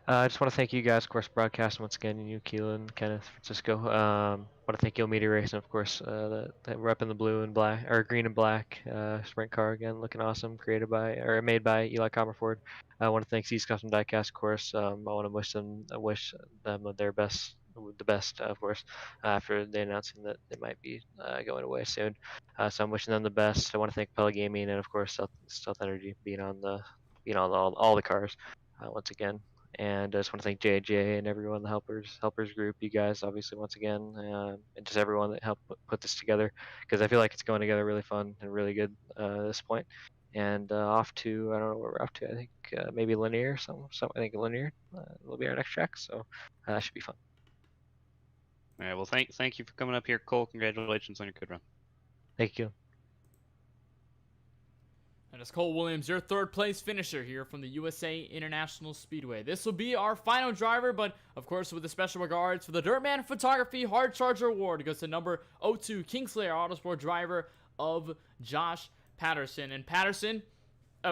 Speaker 10: I just want to thank you guys, of course, broadcasting once again, and you, Keelan, Kenneth, Francisco. Want to thank Yo Media Racing, of course, that we're up in the blue and black, or green and black sprint car again, looking awesome, made by Eli Comerford. I want to thank C's Custom Diecast, of course. I want to wish them the best, of course, after they announcing that they might be going away soon. So I'm wishing them the best. I want to thank Pella Gaming and, of course, Stealth Energy being on all the cars once again. And I just want to thank JJ and everyone, the helpers group, you guys, obviously, once again, and just everyone that helped put this together, because I feel like it's going together really fun and really good at this point. And off to, I don't know where we're off to. I think maybe Linear. I think Linear will be our next track, so that should be fun.
Speaker 5: All right. Well, thank you for coming up here, Cole. Congratulations on your good run.
Speaker 10: Thank you.
Speaker 3: And it's Cole Williams, your 3rd place finisher here from the USA International Speedway. This will be our final driver, but of course with a special regards for the Dirtman Photography Hard Charger Award. It goes to number 02 Kingslayer Autosport driver of Josh Patterson. And Patterson,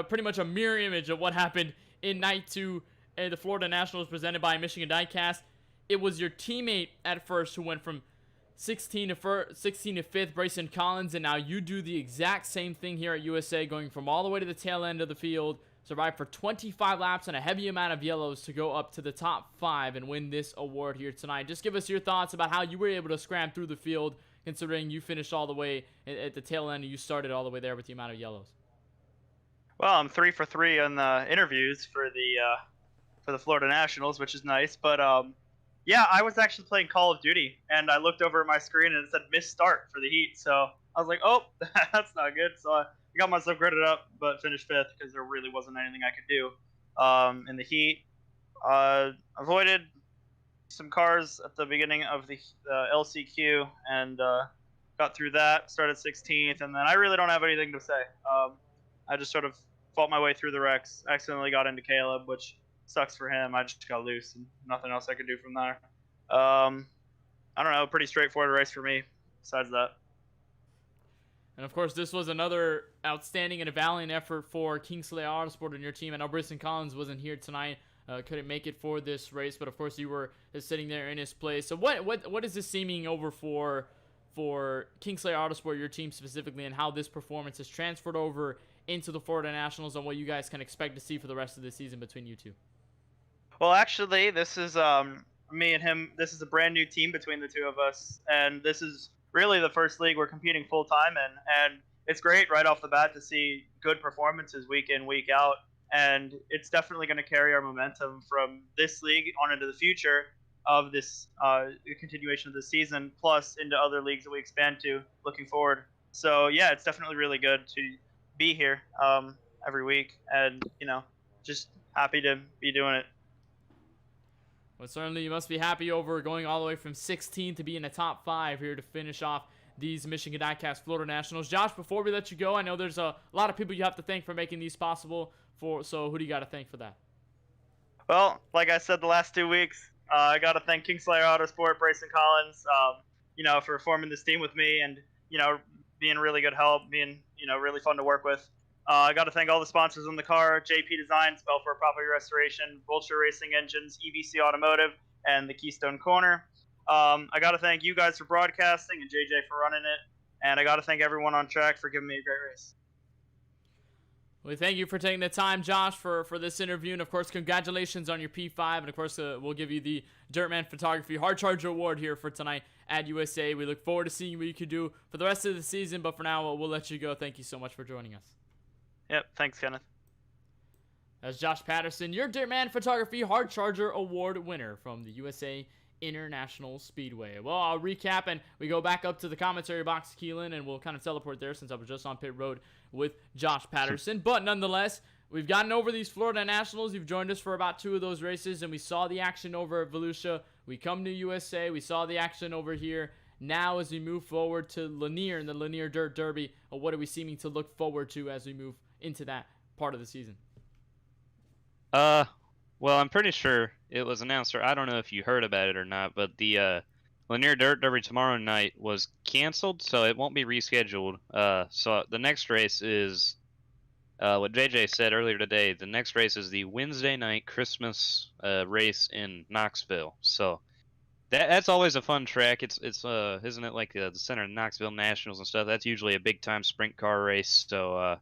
Speaker 3: pretty much a mirror image of what happened in night 2 at the Florida Nationals presented by Michigan Diecast. It was your teammate at first who went from 16 to 5th, Bryson Collins, and now you do the exact same thing here at USA, going from all the way to the tail end of the field, survive for 25 laps and a heavy amount of yellows to go up to the top 5 and win this award here tonight. Just give us your thoughts about how you were able to scram through the field, considering you finished all the way at the tail end and you started all the way there with the amount of yellows.
Speaker 11: Well, I'm 3 for 3 on the interviews for the Florida Nationals, which is nice, but yeah, I was actually playing Call of Duty, and I looked over at my screen, and it said missed start for the heat. So I was like, oh, that's not good. So I got myself graded up, but finished 5th because there really wasn't anything I could do in the heat. Avoided some cars at the beginning of the LCQ, and got through that, started 16th, and then I really don't have anything to say. I just sort of fought my way through the wrecks, accidentally got into Caleb, which sucks for him. I just got loose and nothing else I could do from there. I don't know, pretty straightforward race for me besides that.
Speaker 3: And of course, this was another outstanding and a valiant effort for Kingslayer Autosport and your team. I know Bryson Collins wasn't here tonight, couldn't make it for this race, but of course you were sitting there in his place. So what is this seeming over for Kingslayer Autosport, your team specifically, and how this performance has transferred over into the Florida Nationals, and what you guys can expect to see for the rest of the season between you two?
Speaker 11: Well, actually, this is me and him. This is a brand new team between the two of us, and this is really the first league we're competing full time in. And it's great right off the bat to see good performances week in, week out, and it's definitely going to carry our momentum from this league on into the future. of this continuation of the season, plus into other leagues that we expand to looking forward. So yeah, it's definitely really good to be here every week, and just happy to be doing it.
Speaker 3: Well, certainly you must be happy over going all the way from 16 to be in the top 5 here to finish off these Michigan Diecast Florida Nationals. Josh, before we let you go, I know there's a lot of people you have to thank for making these possible. So who do you got to thank for that?
Speaker 11: Well, like I said the last 2 weeks, I got to thank Kingslayer Autosport, Bryson Collins, for forming this team with me and, being really good help, being, really fun to work with. I got to thank all the sponsors on the car: JP Designs, Belfort Property Restoration, Vulture Racing Engines, EVC Automotive, and the Keystone Corner. I got to thank you guys for broadcasting and JJ for running it. And I got to thank everyone on track for giving me a great race.
Speaker 3: Well, thank you for taking the time, Josh, for this interview. And, of course, congratulations on your P5. And, of course, we'll give you the Dirtman Photography Hard Charger Award here for tonight at USA. We look forward to seeing what you can do for the rest of the season. But for now, we'll let you go. Thank you so much for joining us.
Speaker 11: Yep, thanks, Kenneth.
Speaker 3: That's Josh Patterson, your Dirtman Photography Hard Charger Award winner from the USA International Speedway. Well, I'll recap and we go back up to the commentary box, Keelan, and we'll kind of teleport there since I was just on pit road with Josh Patterson. But nonetheless, we've gotten over these Florida Nationals. You've joined us for about 2 of those races, and we saw the action over at Volusia. We come to USA. We saw the action over here. Now, as we move forward to Lanier and the Lanier Dirt Derby, what are we seeming to look forward to as we move into that part of the season?
Speaker 5: Well, I'm pretty sure it was announced, or I don't know if you heard about it or not, but the Lanier Dirt Derby tomorrow night was canceled, so it won't be rescheduled. So the next race is what JJ said earlier today. The next race is the Wednesday night Christmas race in Knoxville. So that's always a fun track. It's isn't it like the center of Knoxville Nationals and stuff? That's usually a big time sprint car race. So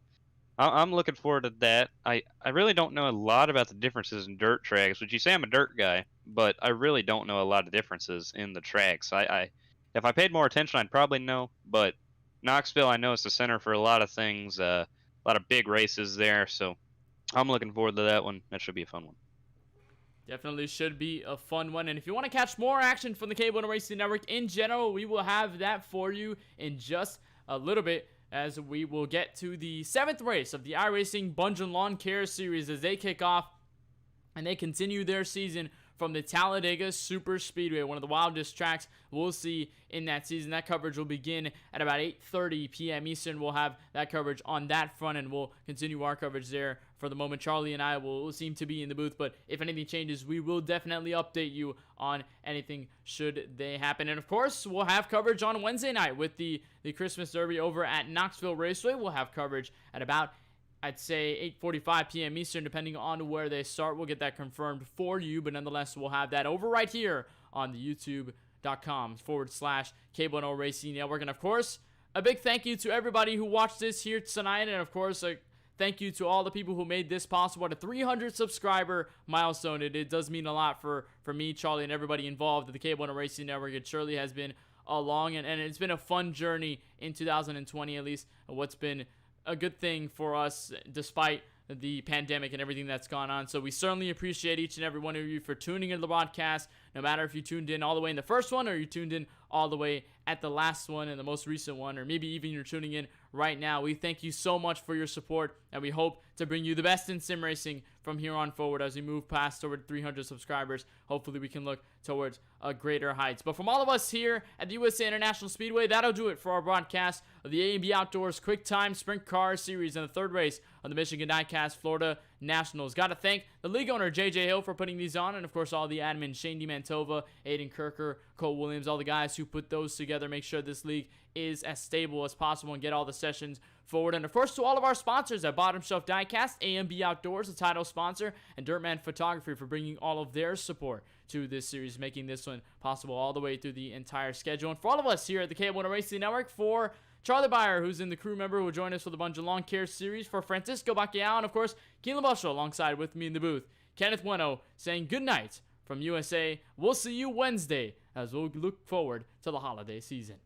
Speaker 5: I'm looking forward to that. I really don't know a lot about the differences in dirt tracks. Would you say I'm a dirt guy? But I really don't know a lot of differences in the tracks. If I paid more attention, I'd probably know. But Knoxville, I know it's the center for a lot of things, a lot of big races there. So I'm looking forward to that one. That should be a fun one.
Speaker 3: Definitely should be a fun one. And if you want to catch more action from the KBueno Racing Network in general, we will have that for you in just a little bit, as we will get to the 7th race of the iRacing Bungeon Lawn Care Series as they kick off and they continue their season from the Talladega Super Speedway, one of the wildest tracks we'll see in that season. That coverage will begin at about 8:30 p.m. Eastern. We'll have that coverage on that front, and we'll continue our coverage there. For the moment, Charlie and I will seem to be in the booth, but if anything changes, we will definitely update you on anything should they happen. And, of course, we'll have coverage on Wednesday night with the Christmas Derby over at Knoxville Raceway. We'll have coverage at about, I'd say, 8:45 p.m. Eastern, depending on where they start. We'll get that confirmed for you, but nonetheless, we'll have that over right here on the youtube.com/KBueno Racing Network. And, of course, a big thank you to everybody who watched this here tonight, and, of course, thank you to all the people who made this possible at a 300 subscriber milestone. It does mean a lot for me, Charlie, and everybody involved at the KBueno Racing Network. It surely has been a long and it's been a fun journey in 2020, at least what's been a good thing for us despite the pandemic and everything that's gone on. So we certainly appreciate each and every one of you for tuning into the broadcast, no matter if you tuned in all the way in the first one or you tuned in all the way at the last one and the most recent one, or maybe even you're tuning in right now. We thank you so much for your support, and we hope to bring you the best in sim racing from here on forward as we move past toward 300 subscribers. Hopefully we can look towards greater heights. But from all of us here at the USA International Speedway, that'll do it for our broadcast of the A&B Outdoors QuickTime Sprint Car Series in the 3rd race of the Michigan Diecast Florida Nationals. Got to thank the league owner, JJ Hill, for putting these on, and of course all the admins, Shane DiMantova, Aiden Kirker, Cole Williams, all the guys who put those together, make sure this league is as stable as possible and get all the sessions forward. And of course to all of our sponsors at Bottom Shelf Diecast, A&B Outdoors, the title sponsor, and Dirtman Photography for bringing all of their support to this series, making this one possible all the way through the entire schedule. And for all of us here at the KBueno Racing Network, for Charlie Baier, who's in the crew member, who will join us for the Bungeon Lawn Care Series, for Francisco Bacchiao, and of course Keelan Bushell alongside with me in the booth, Kenneth Bueno, saying good night from USA. We'll see you Wednesday as we'll look forward to the holiday season.